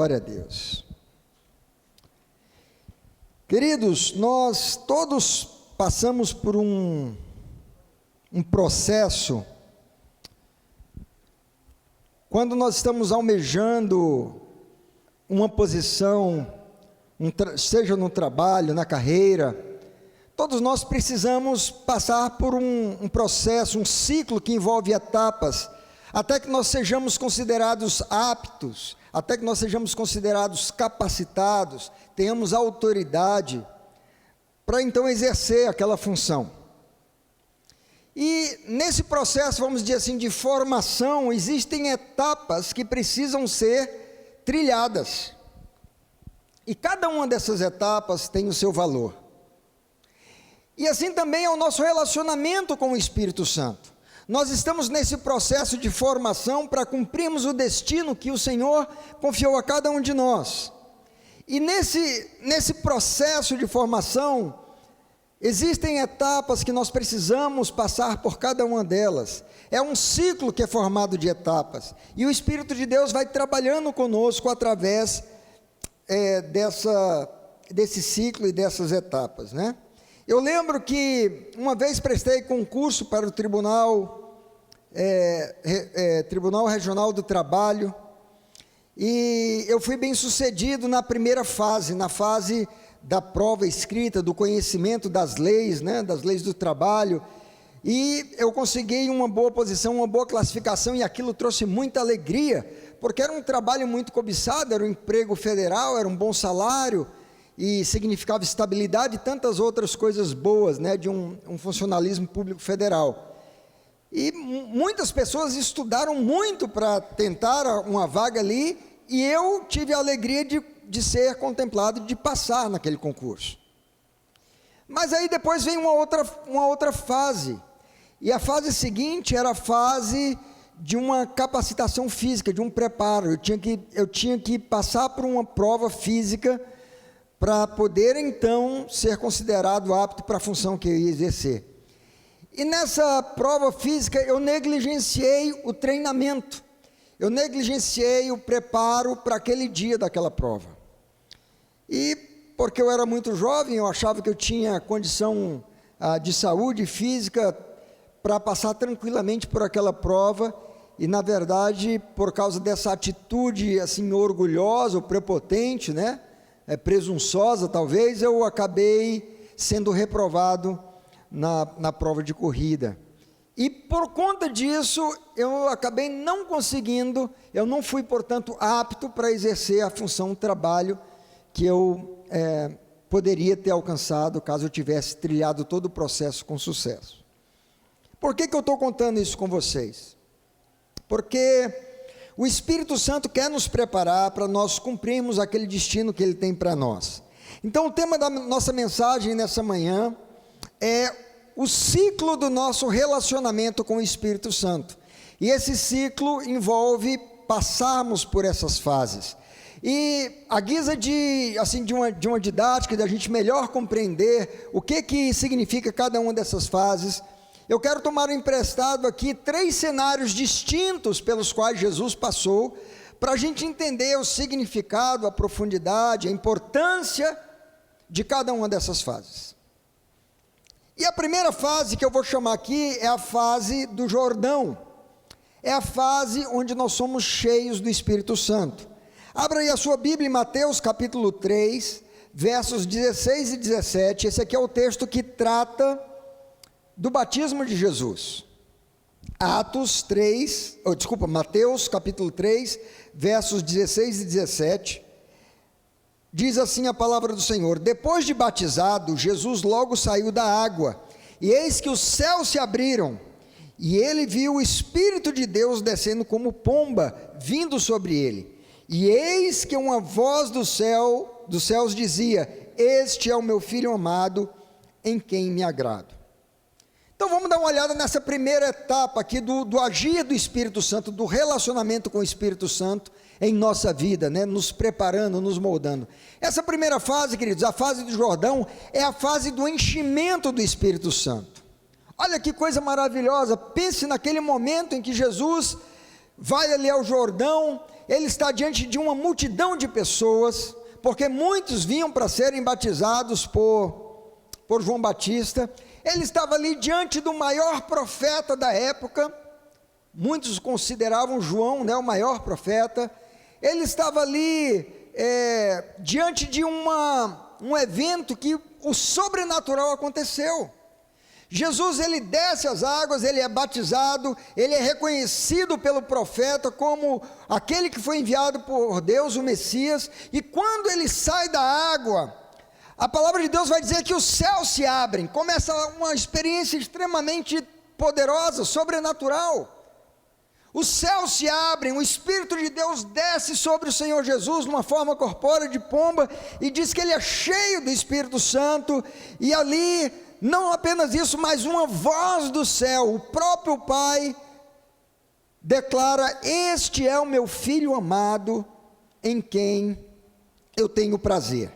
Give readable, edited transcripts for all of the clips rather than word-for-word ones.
Glória a Deus. Queridos, nós todos passamos por um processo, quando nós estamos almejando uma posição, seja no trabalho, na carreira, todos nós precisamos passar por um processo, um ciclo que envolve etapas, até que nós sejamos considerados aptos, até que nós sejamos considerados capacitados, tenhamos autoridade para então exercer aquela função. E nesse processo, vamos dizer assim, de formação, existem etapas que precisam ser trilhadas. E cada uma dessas etapas tem o seu valor. E assim também é o nosso relacionamento com o Espírito Santo. Nós estamos nesse processo de formação para cumprirmos o destino que o Senhor confiou a cada um de nós. E nesse processo de formação, existem etapas que nós precisamos passar por cada uma delas. É um ciclo que é formado de etapas. E o Espírito de Deus vai trabalhando conosco através desse ciclo e dessas etapas, né? Eu lembro que uma vez prestei concurso para o Tribunal Regional do Trabalho, e eu fui bem sucedido na primeira fase, na fase da prova escrita, do conhecimento das leis, né, das leis do trabalho, e eu consegui uma boa posição, uma boa classificação, e aquilo trouxe muita alegria, porque era um trabalho muito cobiçado, era um emprego federal, era um bom salário, e significava estabilidade e tantas outras coisas boas, né, de um funcionalismo público federal. E muitas pessoas estudaram muito para tentar uma vaga ali, e eu tive a alegria de ser contemplado, de passar naquele concurso. Mas aí depois vem uma outra fase, e a fase seguinte era a fase de uma capacitação física, de um preparo. Eu tinha que passar por uma prova física, para poder então ser considerado apto para a função que eu ia exercer. E nessa prova física eu negligenciei o treinamento, eu negligenciei o preparo para aquele dia daquela prova. E porque eu era muito jovem, eu achava que eu tinha condição de saúde física para passar tranquilamente por aquela prova, e na verdade, por causa dessa atitude assim orgulhosa ou prepotente, né? Presunçosa talvez, eu acabei sendo reprovado na prova de corrida, e por conta disso eu acabei não conseguindo, eu não fui portanto apto para exercer a função, o trabalho que eu poderia ter alcançado caso eu tivesse trilhado todo o processo com sucesso. Por que eu estou contando isso com vocês? Porque o Espírito Santo quer nos preparar para nós cumprirmos aquele destino que Ele tem para nós. Então o tema da nossa mensagem nessa manhã é o ciclo do nosso relacionamento com o Espírito Santo. E esse ciclo envolve passarmos por essas fases. E a guisa de uma didática, de a gente melhor compreender o que significa cada uma dessas fases, eu quero tomar emprestado aqui 3 cenários distintos pelos quais Jesus passou, para a gente entender o significado, a profundidade, a importância de cada uma dessas fases. E a primeira fase que eu vou chamar aqui é a fase do Jordão, é a fase onde nós somos cheios do Espírito Santo. Abra aí a sua Bíblia em Mateus capítulo 3, versos 16 e 17, esse aqui é o texto que trata do batismo de Jesus. Mateus capítulo 3, versos 16 e 17, diz assim a palavra do Senhor: depois de batizado, Jesus logo saiu da água, e eis que os céus se abriram, e ele viu o Espírito de Deus descendo como pomba, vindo sobre ele, e eis que uma voz dos céus dizia: este é o meu Filho amado, em quem me agrado. Então vamos dar uma olhada nessa primeira etapa aqui do agir do Espírito Santo, do relacionamento com o Espírito Santo em nossa vida, né? Nos preparando, nos moldando. Essa primeira fase, queridos, a fase do Jordão, é a fase do enchimento do Espírito Santo. Olha que coisa maravilhosa, pense naquele momento em que Jesus vai ali ao Jordão, ele está diante de uma multidão de pessoas, porque muitos vinham para serem batizados por João Batista. Ele estava ali diante do maior profeta da época, muitos consideravam João, né, o maior profeta. Ele estava ali diante de um evento que o sobrenatural aconteceu. Jesus, ele desce as águas, ele é batizado, ele é reconhecido pelo profeta como aquele que foi enviado por Deus, o Messias, e quando ele sai da água, a palavra de Deus vai dizer que os céus se abrem, começa uma experiência extremamente poderosa, sobrenatural. Os céus se abrem, o Espírito de Deus desce sobre o Senhor Jesus numa forma corpórea de pomba, e diz que ele é cheio do Espírito Santo, e ali, não apenas isso, mas uma voz do céu, o próprio Pai declara: este é o meu Filho amado, em quem eu tenho prazer.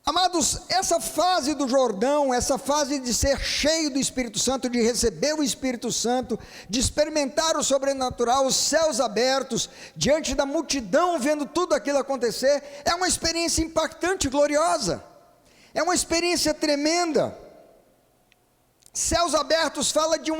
Amados, essa fase do Jordão, essa fase de ser cheio do Espírito Santo, de receber o Espírito Santo, de experimentar o sobrenatural, os céus abertos, diante da multidão, vendo tudo aquilo acontecer, é uma experiência impactante, gloriosa, é uma experiência tremenda. Céus abertos fala de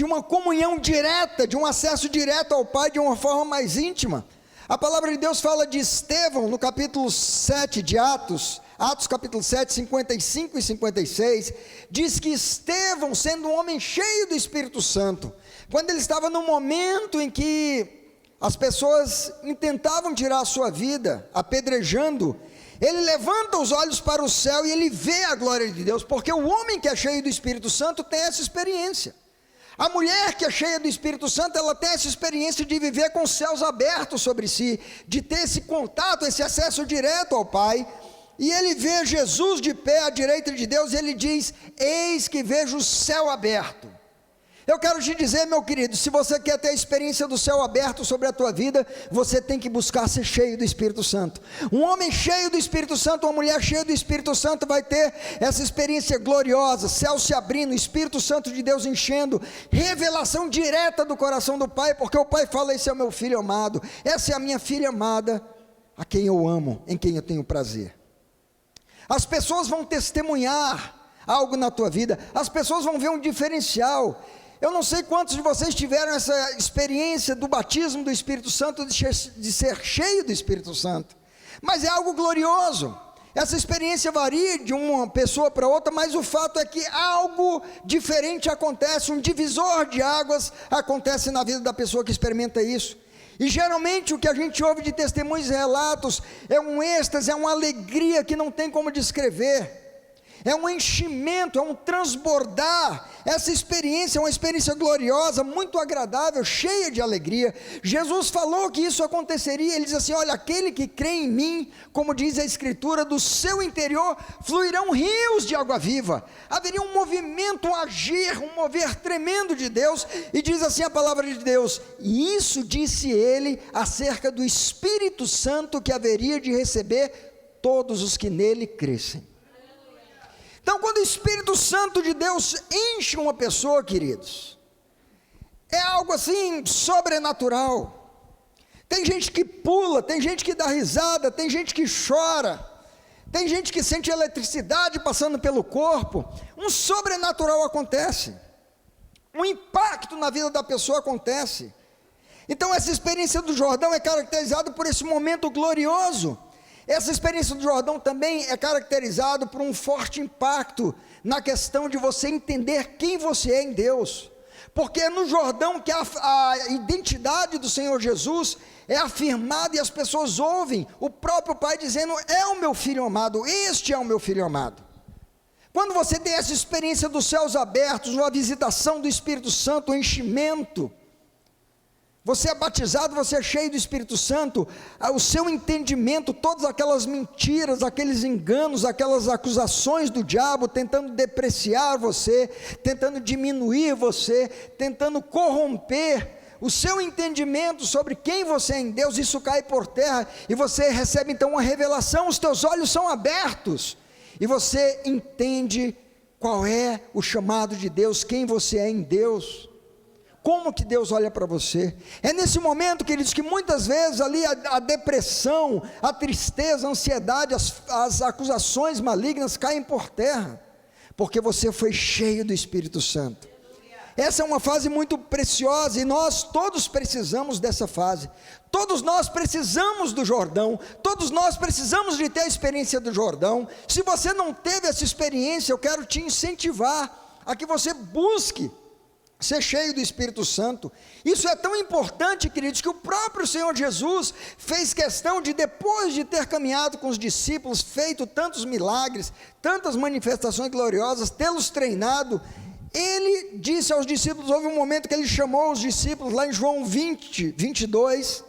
uma comunhão direta, de um acesso direto ao Pai, de uma forma mais íntima. A palavra de Deus fala de Estevão, no capítulo 7 de Atos capítulo 7, 55 e 56, diz que Estevão, sendo um homem cheio do Espírito Santo, quando ele estava no momento em que as pessoas intentavam tirar a sua vida, apedrejando, ele levanta os olhos para o céu e ele vê a glória de Deus, porque o homem que é cheio do Espírito Santo tem essa experiência. A mulher que é cheia do Espírito Santo, ela tem essa experiência de viver com os céus abertos sobre si, de ter esse contato, esse acesso direto ao Pai. E ele vê Jesus de pé à direita de Deus, e ele diz: eis que vejo o céu aberto. Eu quero te dizer, meu querido, se você quer ter a experiência do céu aberto sobre a tua vida, você tem que buscar ser cheio do Espírito Santo. Um homem cheio do Espírito Santo, uma mulher cheia do Espírito Santo vai ter essa experiência gloriosa, céu se abrindo, Espírito Santo de Deus enchendo, revelação direta do coração do Pai, porque o Pai fala: esse é o meu filho amado, essa é a minha filha amada, a quem eu amo, em quem eu tenho prazer. As pessoas vão testemunhar algo na tua vida, as pessoas vão ver um diferencial. Eu não sei quantos de vocês tiveram essa experiência do batismo do Espírito Santo, de ser cheio do Espírito Santo, mas é algo glorioso. Essa experiência varia de uma pessoa para outra, mas o fato é que algo diferente acontece, um divisor de águas acontece na vida da pessoa que experimenta isso. E geralmente o que a gente ouve de testemunhos e relatos é um êxtase, é uma alegria que não tem como descrever, é um enchimento, é um transbordar. Essa experiência é uma experiência gloriosa, muito agradável, cheia de alegria. Jesus falou que isso aconteceria. Ele diz assim: olha, aquele que crê em mim, como diz a Escritura, do seu interior fluirão rios de água viva. Haveria um movimento, um agir, um mover tremendo de Deus. E diz assim a palavra de Deus: e isso disse ele acerca do Espírito Santo que haveria de receber todos os que nele crescem. Então, quando o Espírito Santo de Deus enche uma pessoa, queridos, é algo assim sobrenatural. Tem gente que pula, tem gente que dá risada, tem gente que chora, tem gente que sente eletricidade passando pelo corpo. Um sobrenatural acontece, um impacto na vida da pessoa acontece. Então, essa experiência do Jordão é caracterizada por esse momento glorioso. Essa experiência do Jordão também é caracterizada por um forte impacto na questão de você entender quem você é em Deus, porque é no Jordão que a identidade do Senhor Jesus é afirmada, e as pessoas ouvem o próprio Pai dizendo: é o meu filho amado, este é o meu filho amado. Quando você tem essa experiência dos céus abertos, uma visitação do Espírito Santo, um enchimento, você é batizado, você é cheio do Espírito Santo, o seu entendimento, todas aquelas mentiras, aqueles enganos, aquelas acusações do diabo, tentando depreciar você, tentando diminuir você, tentando corromper o seu entendimento sobre quem você é em Deus, isso cai por terra, e você recebe então uma revelação, os teus olhos são abertos, e você entende qual é o chamado de Deus, quem você é em Deus. como que Deus olha para você. É nesse momento, queridos, que muitas vezes ali a depressão, a tristeza, a ansiedade, as acusações malignas caem por terra, porque você foi cheio do Espírito Santo. Essa é uma fase muito preciosa e nós todos precisamos dessa fase. Todos nós precisamos do Jordão, todos nós precisamos de ter a experiência do Jordão. Se você não teve essa experiência, eu quero te incentivar a que você busque ser cheio do Espírito Santo. Isso é tão importante, queridos, que o próprio Senhor Jesus fez questão de, depois de ter caminhado com os discípulos, feito tantos milagres, tantas manifestações gloriosas, tê-los treinado, ele disse aos discípulos, houve um momento que ele chamou os discípulos, lá em João 20, 22,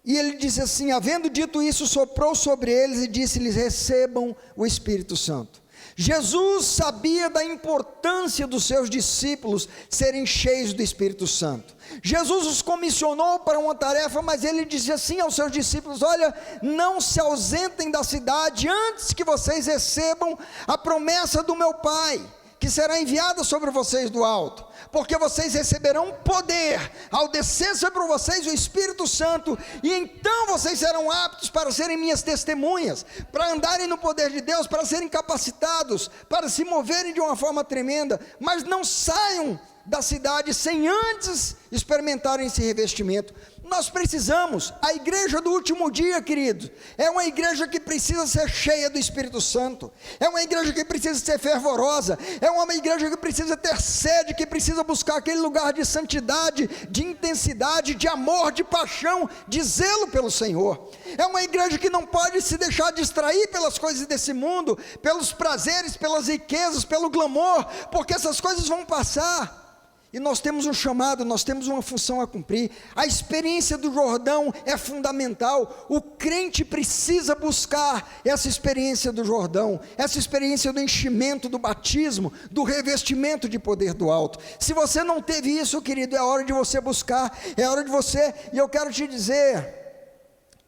e ele disse assim, havendo dito isso, soprou sobre eles e disse-lhes, recebam o Espírito Santo. Jesus sabia da importância dos seus discípulos serem cheios do Espírito Santo. Jesus os comissionou para uma tarefa, mas ele disse assim aos seus discípulos, olha, não se ausentem da cidade, antes que vocês recebam a promessa do meu Pai, que será enviada sobre vocês do alto, porque vocês receberão poder, ao descer sobre vocês o Espírito Santo, e então vocês serão aptos para serem minhas testemunhas, para andarem no poder de Deus, para serem capacitados, para se moverem de uma forma tremenda, mas não saiam da cidade sem antes experimentarem esse revestimento. Nós precisamos, a igreja do último dia, queridos, é uma igreja que precisa ser cheia do Espírito Santo, é uma igreja que precisa ser fervorosa, é uma igreja que precisa ter sede, que precisa buscar aquele lugar de santidade, de intensidade, de amor, de paixão, de zelo pelo Senhor. É uma igreja que não pode se deixar distrair pelas coisas desse mundo, pelos prazeres, pelas riquezas, pelo glamour, porque essas coisas vão passar. E nós temos um chamado, nós temos uma função a cumprir. A experiência do Jordão é fundamental. O crente precisa buscar essa experiência do Jordão, essa experiência do enchimento, do batismo, do revestimento de poder do alto. Se você não teve isso, querido, é hora de você buscar, é hora de você, e eu quero te dizer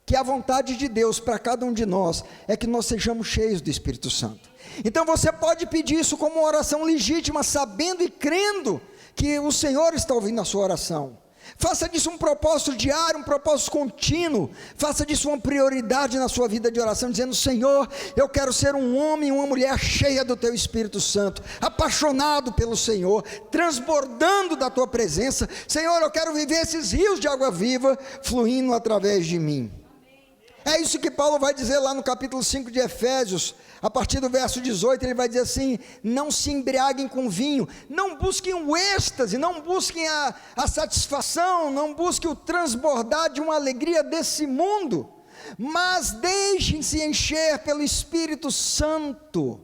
que a vontade de Deus para cada um de nós é que nós sejamos cheios do Espírito Santo. Então você pode pedir isso como uma oração legítima, sabendo e crendo que o Senhor está ouvindo a sua oração. Faça disso um propósito diário, um propósito contínuo. Faça disso uma prioridade na sua vida de oração, dizendo, Senhor, eu quero ser um homem e uma mulher cheia do Teu Espírito Santo, apaixonado pelo Senhor, transbordando da Tua presença. Senhor, eu quero viver esses rios de água viva fluindo através de mim. É isso que Paulo vai dizer lá no capítulo 5 de Efésios, a partir do verso 18, ele vai dizer assim, não se embriaguem com vinho, não busquem o êxtase, não busquem a satisfação, não busquem o transbordar de uma alegria desse mundo, mas deixem-se encher pelo Espírito Santo,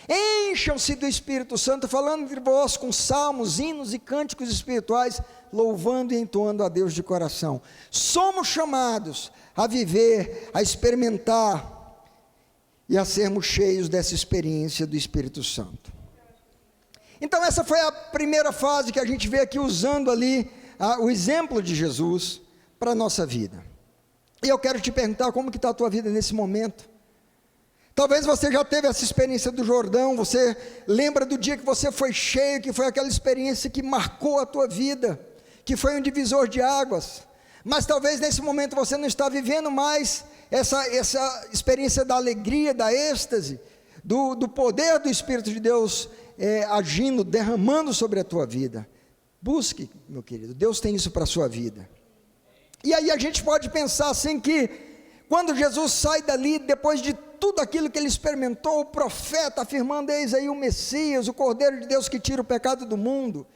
encham-se do Espírito Santo, falando entre vós com salmos, hinos e cânticos espirituais, louvando e entoando a Deus de coração. Somos chamados a viver, a experimentar e a sermos cheios dessa experiência do Espírito Santo. Então essa foi a primeira fase que a gente vê aqui usando ali o exemplo de Jesus para a nossa vida. E eu quero te perguntar como que está a tua vida nesse momento. Talvez você já teve essa experiência do Jordão, você lembra do dia que você foi cheio, que foi aquela experiência que marcou a tua vida, que foi um divisor de águas, mas talvez nesse momento você não está vivendo mais essa experiência da alegria, da êxtase, do poder do Espírito de Deus agindo, derramando sobre a tua vida. Busque, meu querido, Deus tem isso para a sua vida. E aí a gente pode pensar assim que, quando Jesus sai dali, depois de tudo aquilo que ele experimentou, o profeta afirmando, eis aí o Messias, o Cordeiro de Deus que tira o pecado do mundo,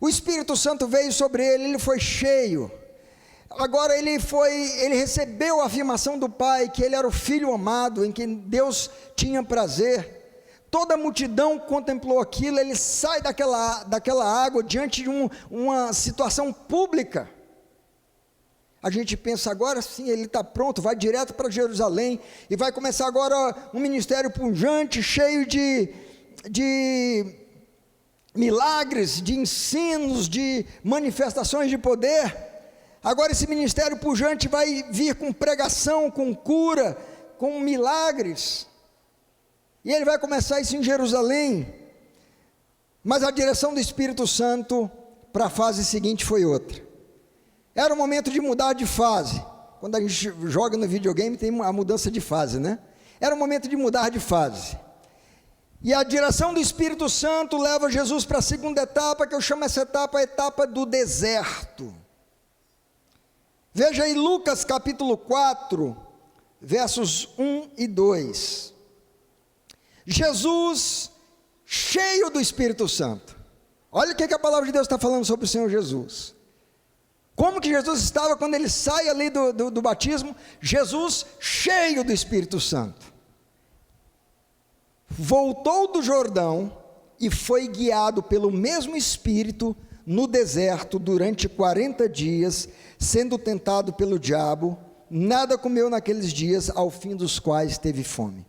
o Espírito Santo veio sobre ele, ele foi cheio, agora ele recebeu a afirmação do Pai, que ele era o Filho amado, em quem Deus tinha prazer, toda a multidão contemplou aquilo, ele sai daquela água, diante de uma situação pública, a gente pensa agora sim, ele está pronto, vai direto para Jerusalém, e vai começar agora um ministério pujante, cheio de milagres, de ensinos, de manifestações de poder. Agora esse ministério pujante vai vir com pregação, com cura, com milagres, e ele vai começar isso em Jerusalém, mas a direção do Espírito Santo para a fase seguinte foi outra. Era o momento de mudar de fase. Quando a gente joga no videogame tem a mudança de fase, né? Era o momento de mudar de fase. E a direção do Espírito Santo leva Jesus para a segunda etapa, que eu chamo essa etapa a etapa do deserto. Veja aí Lucas capítulo 4, versos 1 e 2. Jesus cheio do Espírito Santo. Olha o que a palavra de Deus está falando sobre o Senhor Jesus. Como que Jesus estava quando ele sai ali do batismo? Jesus cheio do Espírito Santo. Voltou do Jordão e foi guiado pelo mesmo Espírito no deserto durante 40 dias, sendo tentado pelo diabo. Nada comeu naqueles dias, ao fim dos quais teve fome.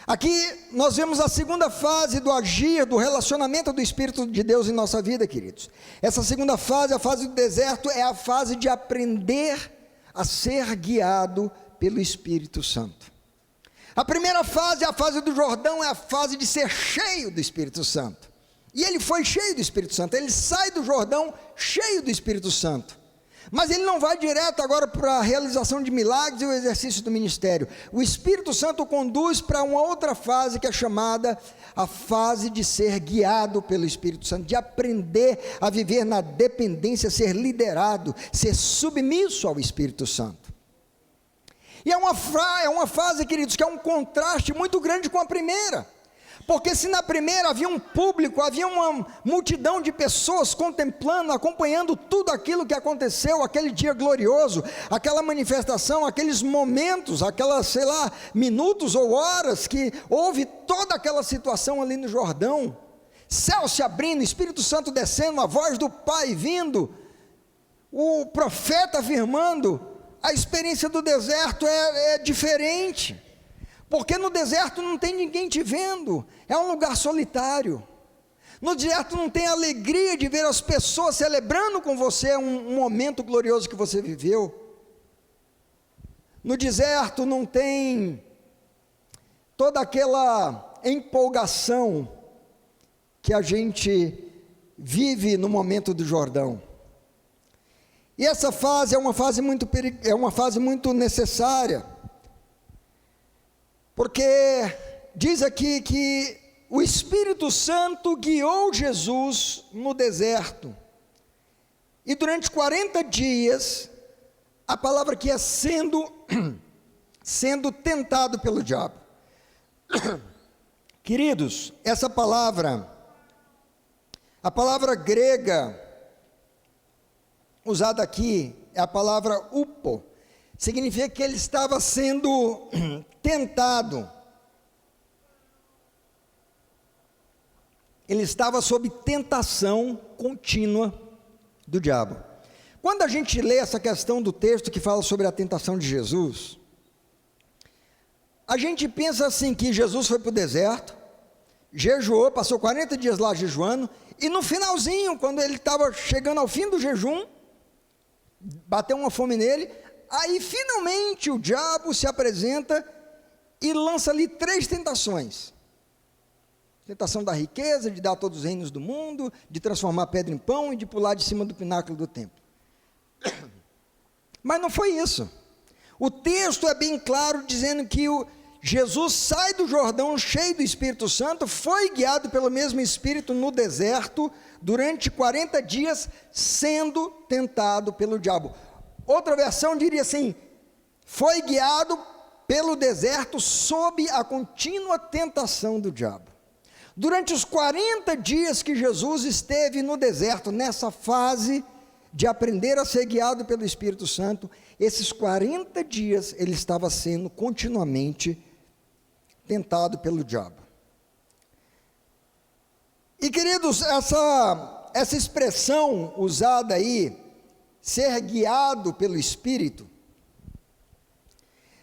Aqui nós vemos a segunda fase do agir, do relacionamento do Espírito de Deus em nossa vida, queridos. Essa segunda fase, a fase do deserto, é a fase de aprender a ser guiado pelo Espírito Santo. A primeira fase, a fase do Jordão, é a fase de ser cheio do Espírito Santo. E ele foi cheio do Espírito Santo, ele sai do Jordão cheio do Espírito Santo. Mas ele não vai direto agora para a realização de milagres e o exercício do ministério. O Espírito Santo o conduz para uma outra fase que é chamada a fase de ser guiado pelo Espírito Santo, de aprender a viver na dependência, ser liderado, ser submisso ao Espírito Santo. E é uma fase, queridos, que é um contraste muito grande com a primeira. Porque se na primeira havia um público, havia uma multidão de pessoas contemplando, acompanhando tudo aquilo que aconteceu, aquele dia glorioso, aquela manifestação, aqueles momentos, aquelas, minutos ou horas que houve toda aquela situação ali no Jordão, céu se abrindo, Espírito Santo descendo, a voz do Pai vindo, o profeta afirmando, a experiência do deserto é diferente. Porque no deserto não tem ninguém te vendo, é um lugar solitário. No deserto não tem alegria de ver as pessoas celebrando com você um momento glorioso que você viveu. No deserto não tem toda aquela empolgação que a gente vive no momento do Jordão. E essa fase é uma fase muito necessária. Porque diz aqui que o Espírito Santo guiou Jesus no deserto, e durante 40 dias, a palavra que é sendo tentado pelo diabo. Queridos, essa palavra, a palavra grega usada aqui, é a palavra upo, significa que ele estava sendo tentado. Ele estava sob tentação contínua do diabo. Quando a gente lê essa questão do texto que fala sobre a tentação de Jesus, a gente pensa assim, que Jesus foi para o deserto, jejuou, passou 40 dias lá jejuando, e no finalzinho, quando ele estava chegando ao fim do jejum, bateu uma fome nele, aí finalmente o diabo se apresenta e lança ali 3 tentações. Tentação da riqueza, de dar todos os reinos do mundo, de transformar pedra em pão e de pular de cima do pináculo do templo. Mas não foi isso. O texto é bem claro dizendo que Jesus sai do Jordão cheio do Espírito Santo, foi guiado pelo mesmo Espírito no deserto, durante 40 dias, sendo tentado pelo diabo. Outra versão diria assim, foi guiado pelo deserto sob a contínua tentação do diabo. Durante os 40 dias que Jesus esteve no deserto, nessa fase de aprender a ser guiado pelo Espírito Santo, esses 40 dias ele estava sendo continuamente tentado pelo diabo. E queridos, essa expressão usada aí, ser guiado pelo Espírito,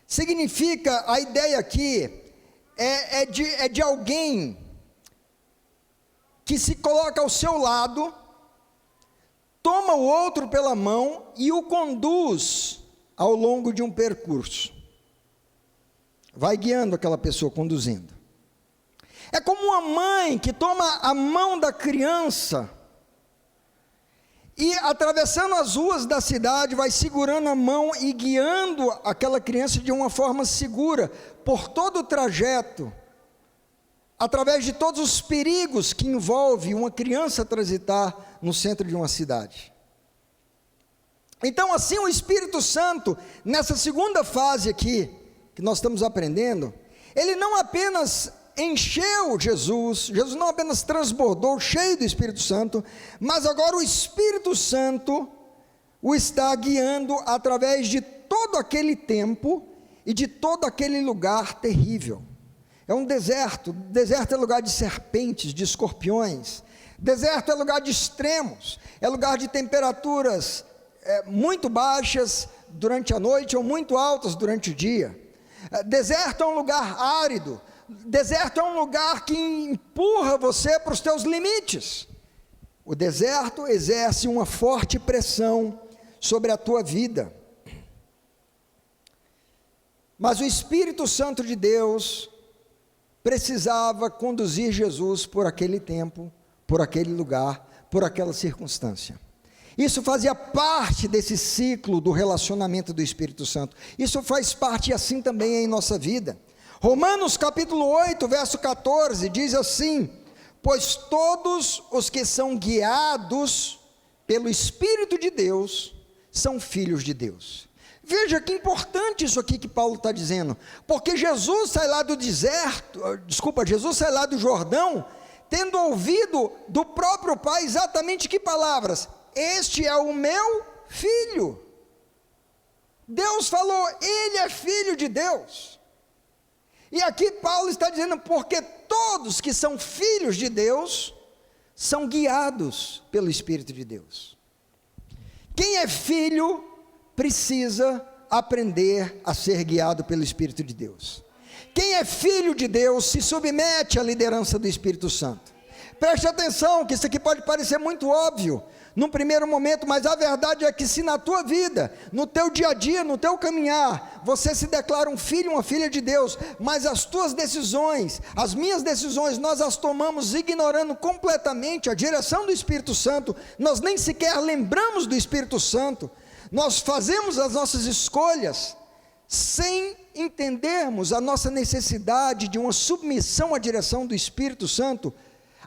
significa, a ideia aqui é de alguém que se coloca ao seu lado, toma o outro pela mão e o conduz ao longo de um percurso. Vai guiando aquela pessoa, conduzindo. É como uma mãe que toma a mão da criança e atravessando as ruas da cidade, vai segurando a mão e guiando aquela criança de uma forma segura, por todo o trajeto, através de todos os perigos que envolve uma criança transitar no centro de uma cidade. Então, assim, o Espírito Santo, nessa segunda fase aqui, que nós estamos aprendendo, ele não apenas encheu Jesus não apenas transbordou, cheio do Espírito Santo, mas agora o Espírito Santo o está guiando através de todo aquele tempo e de todo aquele lugar terrível. É um deserto é lugar de serpentes, de escorpiões, deserto é lugar de extremos, é lugar de temperaturas muito baixas durante a noite ou muito altas durante o dia. Deserto é um lugar árido, deserto é um lugar que empurra você para os teus limites. O deserto exerce uma forte pressão sobre a tua vida. Mas o Espírito Santo de Deus precisava conduzir Jesus por aquele tempo, por aquele lugar, por aquela circunstância. Isso fazia parte desse ciclo do relacionamento do Espírito Santo. Isso faz parte assim também em nossa vida. Romanos capítulo 8, verso 14, diz assim: pois todos os que são guiados pelo Espírito de Deus, são filhos de Deus. Veja que importante isso aqui que Paulo está dizendo, porque Jesus sai lá do Jesus sai lá do Jordão, tendo ouvido do próprio Pai exatamente que palavras? Este é o meu filho. Deus falou, ele é filho de Deus. E aqui Paulo está dizendo, porque todos que são filhos de Deus, são guiados pelo Espírito de Deus. Quem é filho, precisa aprender a ser guiado pelo Espírito de Deus. Quem é filho de Deus, se submete à liderança do Espírito Santo. Preste atenção, que isso aqui pode parecer muito óbvio, num primeiro momento, mas a verdade é que se na tua vida, no teu dia a dia, no teu caminhar, você se declara um filho, uma filha de Deus, mas as tuas decisões, as minhas decisões, nós as tomamos ignorando completamente a direção do Espírito Santo, nós nem sequer lembramos do Espírito Santo, nós fazemos as nossas escolhas, sem entendermos a nossa necessidade de uma submissão à direção do Espírito Santo.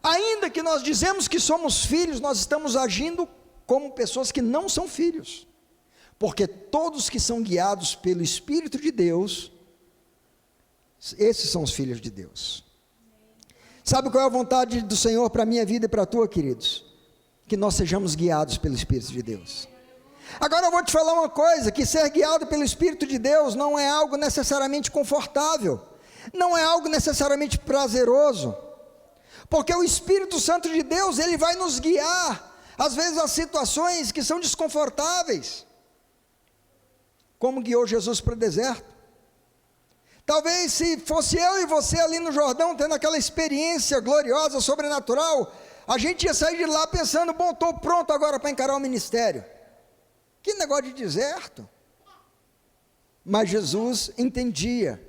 Ainda que nós dizemos que somos filhos, nós estamos agindo como pessoas que não são filhos, porque todos que são guiados pelo Espírito de Deus, esses são os filhos de Deus. Sabe qual é a vontade do Senhor para a minha vida e para a tua, queridos? Que nós sejamos guiados pelo Espírito de Deus. Agora eu vou te falar uma coisa, que ser guiado pelo Espírito de Deus não é algo necessariamente confortável, não é algo necessariamente prazeroso, porque o Espírito Santo de Deus, ele vai nos guiar, às vezes a situações que são desconfortáveis, como guiou Jesus para o deserto. Talvez se fosse eu e você ali no Jordão, tendo aquela experiência gloriosa, sobrenatural, a gente ia sair de lá pensando, bom, estou pronto agora para encarar o ministério. Que negócio de deserto. Mas Jesus entendia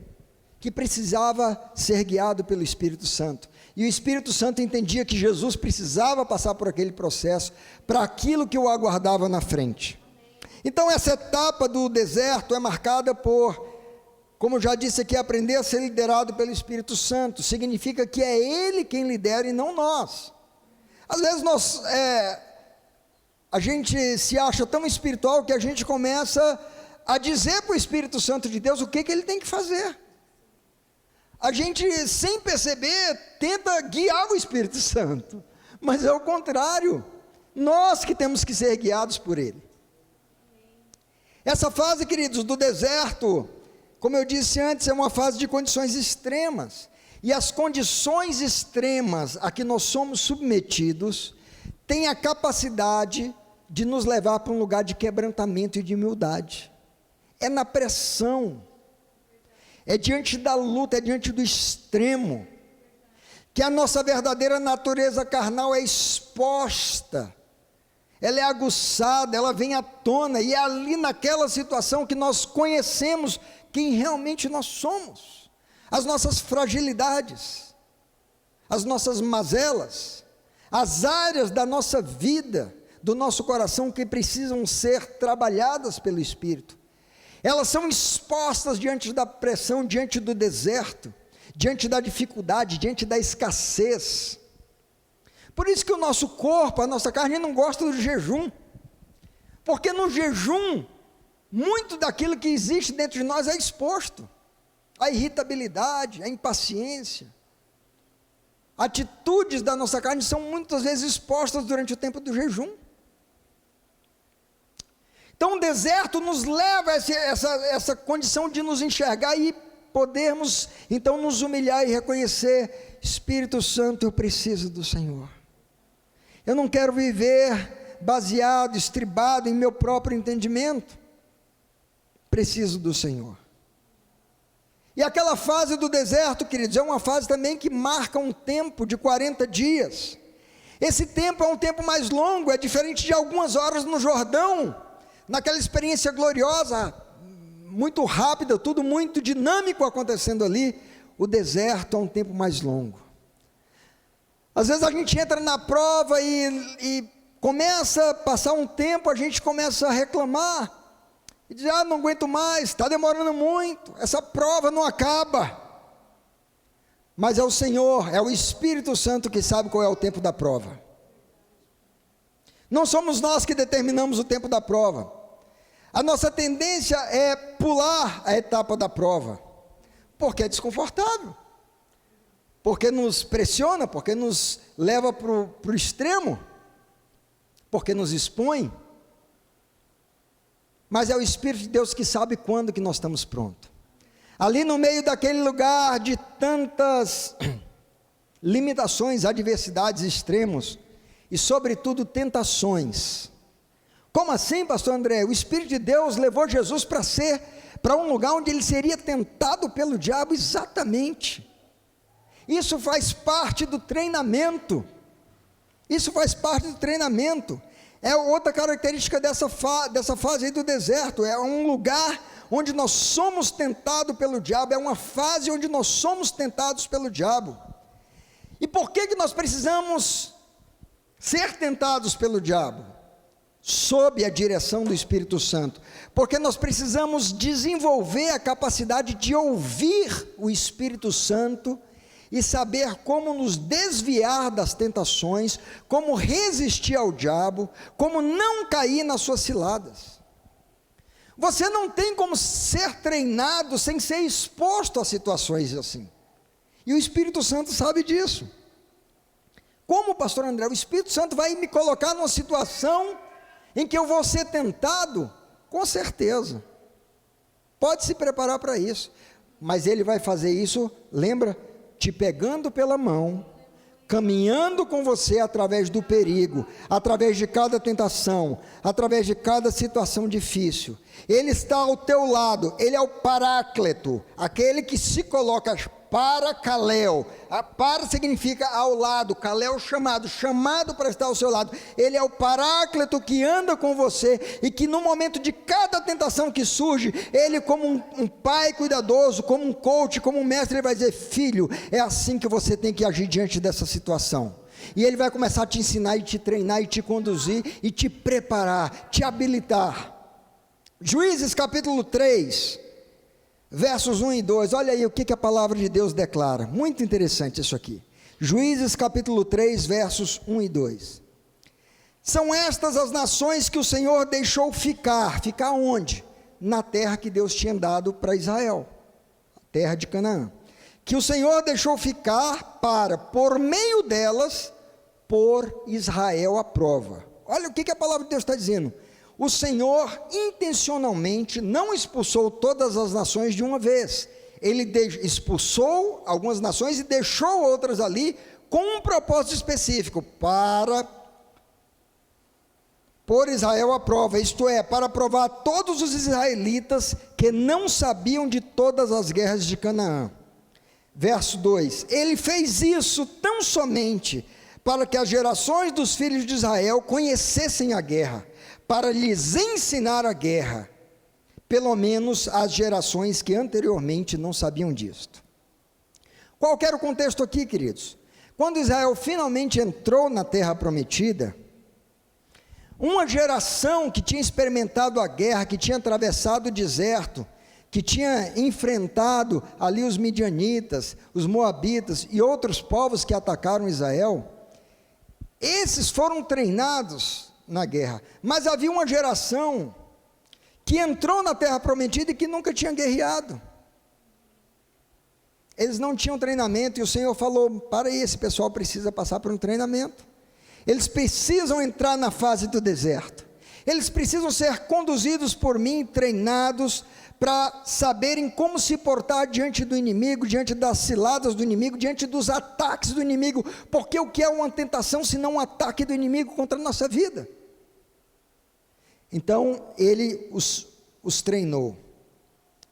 que precisava ser guiado pelo Espírito Santo, e o Espírito Santo entendia que Jesus precisava passar por aquele processo, para aquilo que o aguardava na frente. Então essa etapa do deserto é marcada por, como eu já disse aqui, aprender a ser liderado pelo Espírito Santo, significa que é Ele quem lidera e não nós. Às vezes a gente se acha tão espiritual que a gente começa a dizer para o Espírito Santo de Deus o que ele tem que fazer. A gente, sem perceber, tenta guiar o Espírito Santo, mas é o contrário, nós que temos que ser guiados por Ele. Essa fase, queridos, do deserto, como eu disse antes, é uma fase de condições extremas, e as condições extremas a que nós somos submetidos, têm a capacidade de nos levar para um lugar de quebrantamento e de humildade. É na pressão, é diante da luta, é diante do extremo, que a nossa verdadeira natureza carnal é exposta, ela é aguçada, ela vem à tona, e é ali naquela situação que nós conhecemos quem realmente nós somos, as nossas fragilidades, as nossas mazelas, as áreas da nossa vida, do nosso coração que precisam ser trabalhadas pelo Espírito. Elas são expostas diante da pressão, diante do deserto, diante da dificuldade, diante da escassez. Por isso que o nosso corpo, a nossa carne não gosta do jejum, porque no jejum, muito daquilo que existe dentro de nós é exposto, a irritabilidade, a impaciência, atitudes da nossa carne são muitas vezes expostas durante o tempo do jejum. Então o deserto nos leva a essa condição de nos enxergar e podermos então nos humilhar e reconhecer: Espírito Santo, eu preciso do Senhor. Eu não quero viver baseado, estribado em meu próprio entendimento. Preciso do Senhor. E aquela fase do deserto, queridos, é uma fase também que marca um tempo de 40 dias. Esse tempo é um tempo mais longo, é diferente de algumas horas no Jordão, naquela experiência gloriosa, muito rápida, tudo muito dinâmico acontecendo ali. O deserto é um tempo mais longo. Às vezes a gente entra na prova e começa a passar um tempo, a gente começa a reclamar, e diz: não aguento mais, está demorando muito, essa prova não acaba. Mas é o Senhor, é o Espírito Santo que sabe qual é o tempo da prova. Não somos nós que determinamos o tempo da prova. A nossa tendência é pular a etapa da prova, porque é desconfortável, porque nos pressiona, porque nos leva para o extremo, porque nos expõe. Mas é o Espírito de Deus que sabe quando que nós estamos prontos. Ali no meio daquele lugar de tantas limitações, adversidades, extremos, e sobretudo tentações. Como assim, pastor André? O Espírito de Deus levou Jesus para um lugar onde ele seria tentado pelo diabo. Exatamente. Isso faz parte do treinamento. Isso faz parte do treinamento. É outra característica dessa fase aí do deserto. É um lugar onde nós somos tentados pelo diabo. É uma fase onde nós somos tentados pelo diabo. E por que nós precisamos ser tentados pelo diabo? Sob a direção do Espírito Santo. Porque nós precisamos desenvolver a capacidade de ouvir o Espírito Santo e saber como nos desviar das tentações, como resistir ao diabo, como não cair nas suas ciladas. Você não tem como ser treinado sem ser exposto a situações assim. E o Espírito Santo sabe disso. Como, pastor André? O Espírito Santo vai me colocar numa situação em que eu vou ser tentado? Com certeza. Pode se preparar para isso. Mas ele vai fazer isso, lembra? Te pegando pela mão, caminhando com você através do perigo, através de cada tentação, através de cada situação difícil. Ele está ao teu lado, ele é o Paráclito, aquele que se coloca para Caléu. Para significa ao lado, Caléu chamado para estar ao seu lado. Ele é o Paráclito que anda com você e que no momento de cada tentação que surge, ele como um pai cuidadoso, como um coach, como um mestre, ele vai dizer: filho, é assim que você tem que agir diante dessa situação. E ele vai começar a te ensinar e te treinar e te conduzir e te preparar, te habilitar. Juízes capítulo 3, versos 1 e 2, olha aí o que a palavra de Deus declara, muito interessante isso aqui. Juízes capítulo 3, versos 1 e 2. São estas as nações que o Senhor deixou ficar onde? Na terra que Deus tinha dado para Israel, a terra de Canaã, que o Senhor deixou ficar para, por meio delas, pôr Israel à prova. Olha o que a palavra de Deus está dizendo. O Senhor intencionalmente não expulsou todas as nações de uma vez. Ele expulsou algumas nações e deixou outras ali com um propósito específico, para pôr Israel à prova, isto é, para provar todos os israelitas que não sabiam de todas as guerras de Canaã. Verso 2, ele fez isso tão somente para que as gerações dos filhos de Israel conhecessem a guerra, para lhes ensinar a guerra, pelo menos as gerações que anteriormente não sabiam disto. Qual que era o contexto aqui, queridos? Quando Israel finalmente entrou na terra prometida, Uma geração que tinha experimentado a guerra, que tinha atravessado o deserto, que tinha enfrentado ali os midianitas, os moabitas e outros povos que atacaram Israel, esses foram treinados na guerra. Mas havia uma geração que entrou na terra prometida e que nunca tinha guerreado. Eles não tinham treinamento, e o Senhor falou: para aí, esse pessoal precisa passar por um treinamento. Eles precisam entrar na fase do deserto. Eles precisam ser conduzidos por mim, treinados, para saberem como se portar diante do inimigo, diante das ciladas do inimigo, diante dos ataques do inimigo, porque o que é uma tentação senão um ataque do inimigo contra a nossa vida? Então ele os treinou.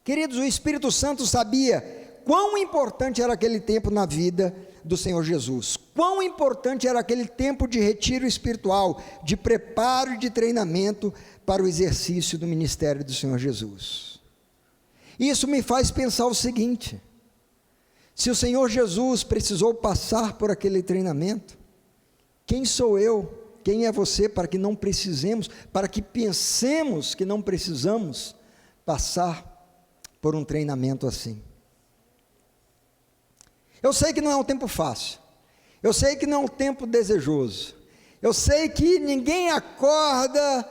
Queridos, o Espírito Santo sabia quão importante era aquele tempo na vida do Senhor Jesus, quão importante era aquele tempo de retiro espiritual, de preparo e de treinamento para o exercício do ministério do Senhor Jesus. Isso me faz pensar o seguinte: se o Senhor Jesus precisou passar por aquele treinamento, quem sou eu, quem é você, para que não precisemos, para que pensemos que não precisamos passar por um treinamento assim? Eu sei que não é um tempo fácil, eu sei que não é um tempo desejoso, eu sei que ninguém acorda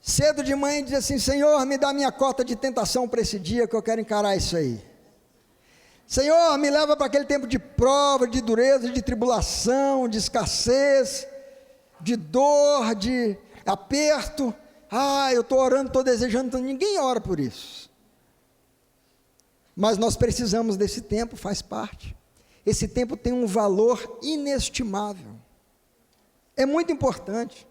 cedo de manhã e diz assim: Senhor, me dá minha cota de tentação para esse dia, que eu quero encarar isso aí. Senhor, me leva para aquele tempo de prova, de dureza, de tribulação, de escassez, de dor, de aperto. Eu estou orando, estou desejando, então ninguém ora por isso. Mas nós precisamos desse tempo, faz parte. Esse tempo tem um valor inestimável, é muito importante.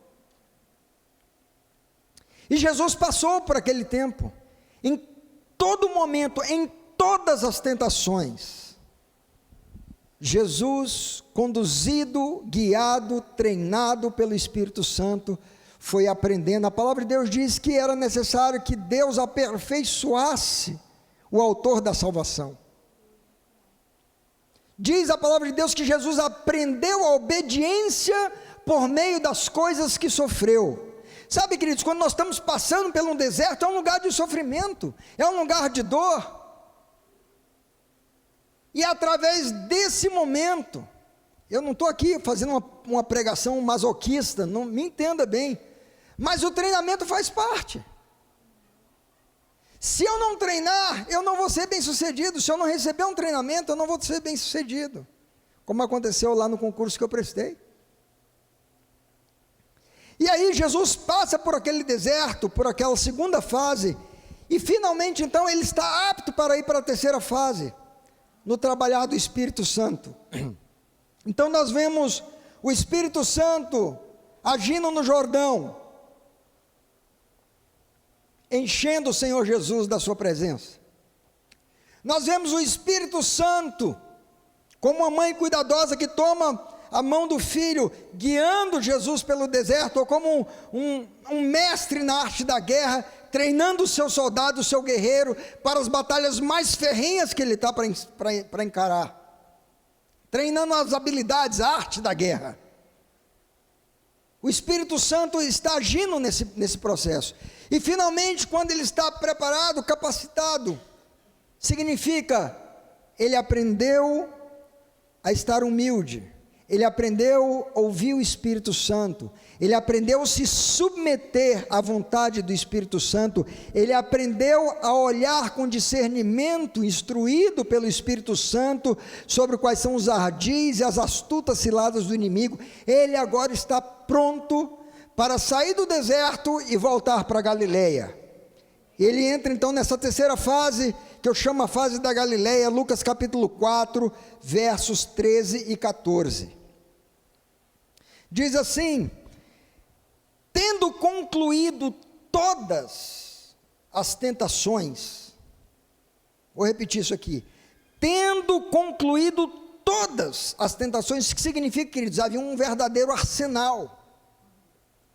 E Jesus passou por aquele tempo, em todo momento, em todas as tentações. Jesus, conduzido, guiado, treinado pelo Espírito Santo, foi aprendendo. A palavra de Deus diz que era necessário que Deus aperfeiçoasse o autor da salvação. Diz a palavra de Deus que Jesus aprendeu a obediência por meio das coisas que sofreu. Sabe, queridos, quando nós estamos passando por um deserto, é um lugar de sofrimento, é um lugar de dor. E através desse momento, eu não estou aqui fazendo uma pregação masoquista, não me entenda bem, mas o treinamento faz parte. Se eu não treinar, eu não vou ser bem sucedido. Se eu não receber um treinamento, eu não vou ser bem sucedido, como aconteceu lá no concurso que eu prestei. E aí Jesus passa por aquele deserto, por aquela segunda fase, e finalmente então ele está apto para ir para a terceira fase, no trabalhar do Espírito Santo. Então nós vemos o Espírito Santo agindo no Jordão, enchendo o Senhor Jesus da sua presença. Nós vemos o Espírito Santo como uma mãe cuidadosa que toma a mão do filho, guiando Jesus pelo deserto, ou como um mestre na arte da guerra, treinando o seu soldado, o seu guerreiro, para as batalhas mais ferrenhas que ele está para encarar, treinando as habilidades, a arte da guerra. O Espírito Santo está agindo nesse processo, e finalmente quando ele está preparado, capacitado, significa, ele aprendeu a estar humilde, ele aprendeu a ouvir o Espírito Santo, ele aprendeu a se submeter à vontade do Espírito Santo, ele aprendeu a olhar com discernimento, instruído pelo Espírito Santo, sobre quais são os ardis e as astutas ciladas do inimigo. Ele agora está pronto para sair do deserto e voltar para a Galileia. Ele entra então nessa terceira fase, que eu chamo a fase da Galileia, Lucas capítulo 4, versos 13 e 14. Diz assim: tendo concluído todas as tentações, vou repetir isso aqui, tendo concluído todas as tentações, que significa, queridos, havia um verdadeiro arsenal.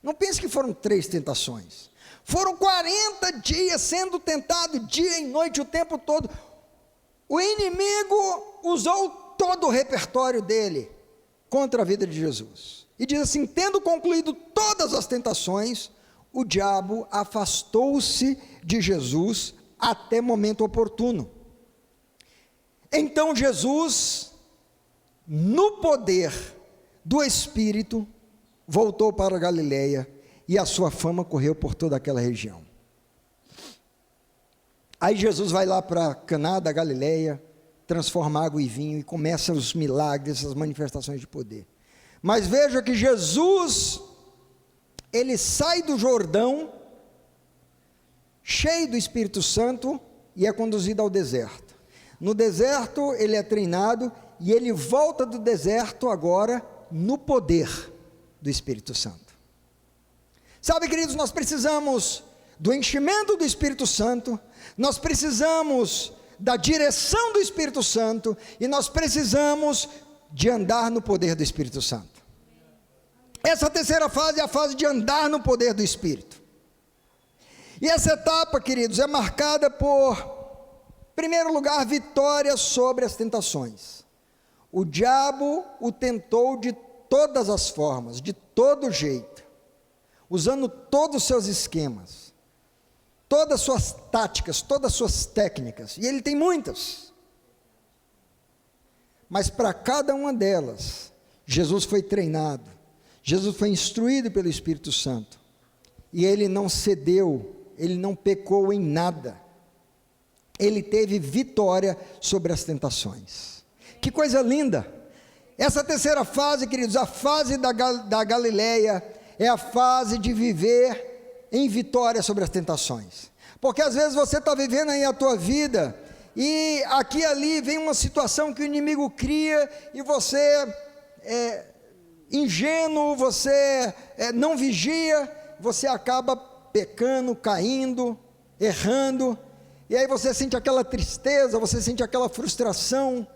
Não pense que foram 3 tentações, foram 40 dias sendo tentado, dia e noite, o tempo todo. O inimigo usou todo o repertório dele contra a vida de Jesus. E diz assim: tendo concluído todas as tentações, o diabo afastou-se de Jesus até momento oportuno. Então Jesus, no poder do Espírito, voltou para a Galileia, e a sua fama correu por toda aquela região. Aí Jesus vai lá para Caná da Galileia, transforma água em vinho, e começa os milagres, as manifestações de poder. Mas veja que Jesus, ele sai do Jordão, cheio do Espírito Santo, e é conduzido ao deserto. No deserto ele é treinado, e ele volta do deserto agora no poder do Espírito Santo. Sabe, queridos, nós precisamos do enchimento do Espírito Santo, nós precisamos da direção do Espírito Santo, e nós precisamos de andar no poder do Espírito Santo. Essa terceira fase é a fase de andar no poder do Espírito. E essa etapa, queridos, é marcada por, em primeiro lugar, vitória sobre as tentações. O diabo o tentou de todas as formas, de todo jeito, usando todos os seus esquemas, todas as suas táticas, todas as suas técnicas, e ele tem muitas. Mas para cada uma delas, Jesus foi treinado, Jesus foi instruído pelo Espírito Santo, e ele não cedeu, ele não pecou em nada, ele teve vitória sobre as tentações. Que coisa linda! Essa terceira fase, queridos, a fase da Galileia, é a fase de viver em vitória sobre as tentações, porque às vezes você está vivendo aí a tua vida, e aqui e ali vem uma situação que o inimigo cria, e você ingênuo, você não vigia, você acaba pecando, caindo, errando, e aí você sente aquela tristeza, você sente aquela frustração,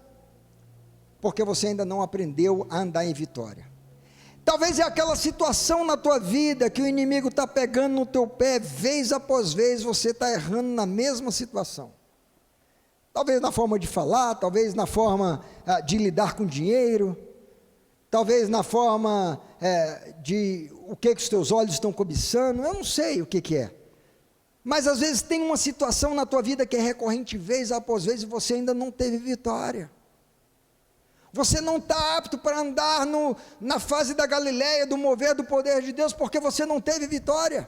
porque você ainda não aprendeu a andar em vitória. Talvez é aquela situação na tua vida, que o inimigo está pegando no teu pé, vez após vez, você está errando na mesma situação, talvez na forma de falar, talvez na forma de lidar com dinheiro, talvez na forma de o que os teus olhos estão cobiçando, eu não sei o que é, mas às vezes tem uma situação na tua vida que é recorrente vez após vez, e você ainda não teve vitória, você não está apto para andar na fase da Galileia, do mover do poder de Deus, porque você não teve vitória,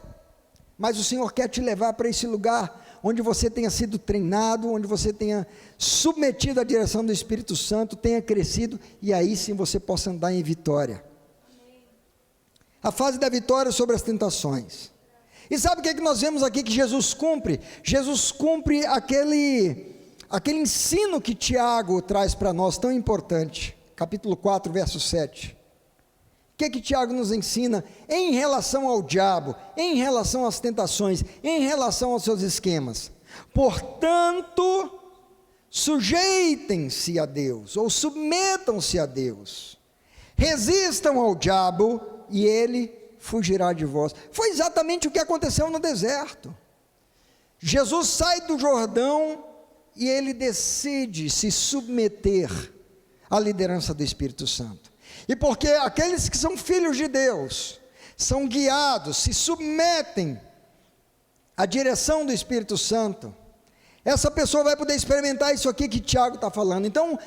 mas o Senhor quer te levar para esse lugar, onde você tenha sido treinado, onde você tenha submetido à direção do Espírito Santo, tenha crescido, e aí sim você possa andar em vitória. A fase da vitória sobre as tentações. E sabe o que nós vemos aqui que Jesus cumpre? Jesus cumpre aquele ensino que Tiago traz para nós, tão importante, capítulo 4, verso 7. O que Tiago nos ensina em relação ao diabo, em relação às tentações, em relação aos seus esquemas? Portanto, sujeitem-se a Deus, ou submetam-se a Deus, resistam ao diabo, e ele fugirá de vós. Foi exatamente o que aconteceu no deserto. Jesus sai do Jordão, e ele decide se submeter à liderança do Espírito Santo. E porque aqueles que são filhos de Deus, são guiados, se submetem à direção do Espírito Santo, essa pessoa vai poder experimentar isso aqui que Tiago está falando. Então,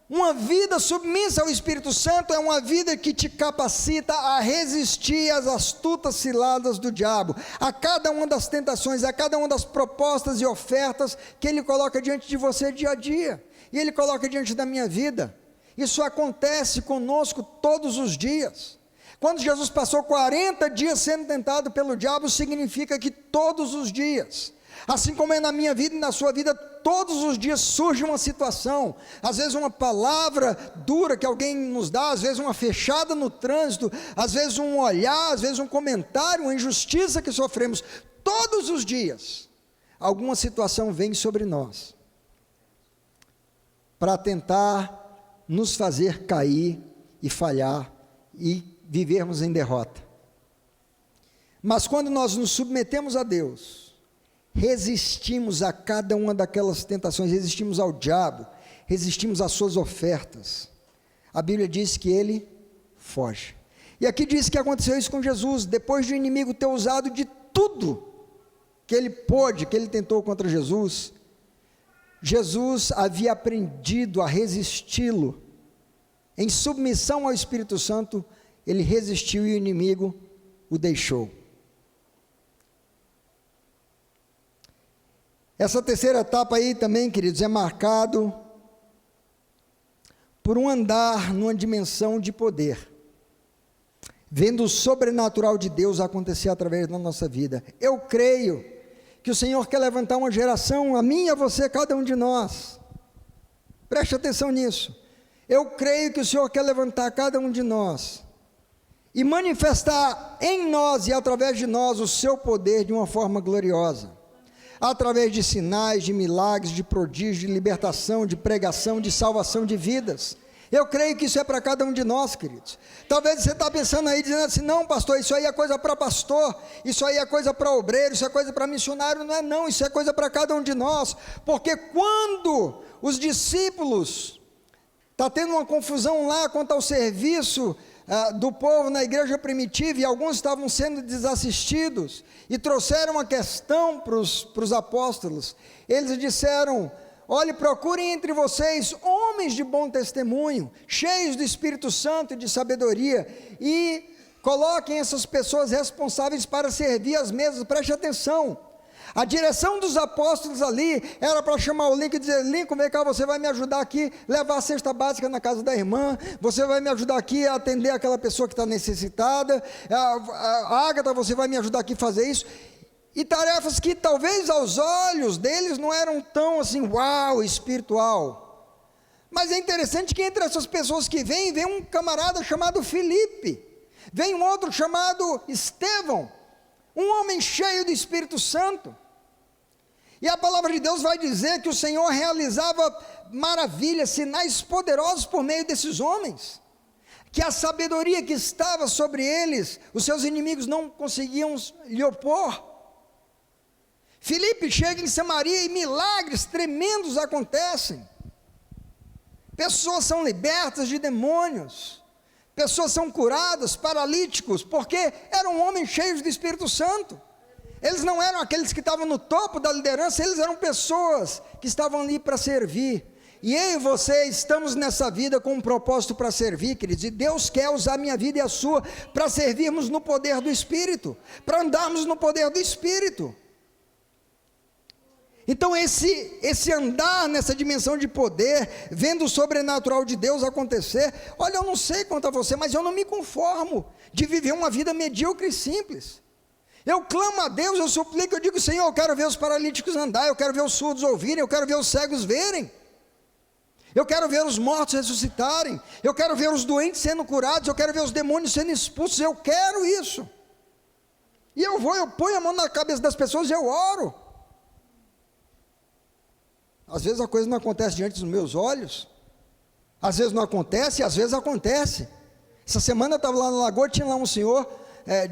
uma vida submissa ao Espírito Santo é uma vida que te capacita a resistir às astutas ciladas do diabo, a cada uma das tentações, a cada uma das propostas e ofertas que ele coloca diante de você dia a dia, e ele coloca diante da minha vida. Isso acontece conosco todos os dias. Quando Jesus passou 40 dias sendo tentado pelo diabo, significa que todos os dias, assim como é na minha vida e na sua vida, todos os dias surge uma situação, às vezes uma palavra dura que alguém nos dá, às vezes uma fechada no trânsito, às vezes um olhar, às vezes um comentário, uma injustiça que sofremos. Todos os dias, alguma situação vem sobre nós, para tentar nos fazer cair e falhar, e vivermos em derrota. Mas quando nós nos submetemos a Deus, resistimos a cada uma daquelas tentações, resistimos ao diabo, resistimos às suas ofertas, a Bíblia diz que ele foge. E aqui diz que aconteceu isso com Jesus, depois de o inimigo ter usado de tudo que ele pôde, que ele tentou contra Jesus, Jesus havia aprendido a resisti-lo, em submissão ao Espírito Santo, ele resistiu e o inimigo o deixou. Essa terceira etapa aí também, queridos, é marcado por um andar numa dimensão de poder, vendo o sobrenatural de Deus acontecer através da nossa vida. Eu creio que o Senhor quer levantar uma geração, a mim e a você, cada um de nós. Preste atenção nisso. Eu creio que o Senhor quer levantar cada um de nós e manifestar em nós e através de nós o seu poder de uma forma gloriosa, através de sinais, de milagres, de prodígios, de libertação, de pregação, de salvação de vidas. Eu creio que isso é para cada um de nós, queridos. Talvez você está pensando aí, dizendo assim, não pastor, isso aí é coisa para pastor, isso aí é coisa para obreiro, isso é coisa para missionário. Não é não, isso é coisa para cada um de nós, porque quando os discípulos, está tendo uma confusão lá quanto ao serviço do povo na igreja primitiva, e alguns estavam sendo desassistidos, e trouxeram uma questão para os apóstolos. Eles disseram, olhe, procurem entre vocês homens de bom testemunho, cheios do Espírito Santo e de sabedoria, e coloquem essas pessoas responsáveis para servir as mesas. Preste atenção, a direção dos apóstolos ali era para chamar o Lincoln e dizer, Lincoln, vem cá, você vai me ajudar aqui, levar a cesta básica na casa da irmã, você vai me ajudar aqui a atender aquela pessoa que está necessitada, a Ágata, você vai me ajudar aqui a fazer isso, e tarefas que talvez aos olhos deles não eram tão assim, uau, espiritual. Mas é interessante que entre essas pessoas que vem um camarada chamado Filipe, vem um outro chamado Estevão, um homem cheio do Espírito Santo. E a palavra de Deus vai dizer que o Senhor realizava maravilhas, sinais poderosos por meio desses homens, que a sabedoria que estava sobre eles, os seus inimigos não conseguiam lhe opor. Filipe chega em Samaria e milagres tremendos acontecem, pessoas são libertas de demônios, pessoas são curadas, paralíticos, porque eram homens cheios do Espírito Santo. Eles não eram aqueles que estavam no topo da liderança, eles eram pessoas que estavam ali para servir. E eu e você estamos nessa vida com um propósito para servir, queridos, e Deus quer usar a minha vida e a sua para servirmos no poder do Espírito, para andarmos no poder do Espírito. Então esse andar nessa dimensão de poder, vendo o sobrenatural de Deus acontecer, olha, eu não sei quanto a você, mas eu não me conformo de viver uma vida medíocre e simples. Eu clamo a Deus, eu suplico, eu digo, Senhor, eu quero ver os paralíticos andar, eu quero ver os surdos ouvirem, eu quero ver os cegos verem, eu quero ver os mortos ressuscitarem, eu quero ver os doentes sendo curados, eu quero ver os demônios sendo expulsos, eu quero isso. E eu ponho a mão na cabeça das pessoas e eu oro. Às vezes a coisa não acontece diante dos meus olhos, às vezes não acontece, e às vezes acontece. Essa semana eu estava lá na lagoa, tinha lá um senhor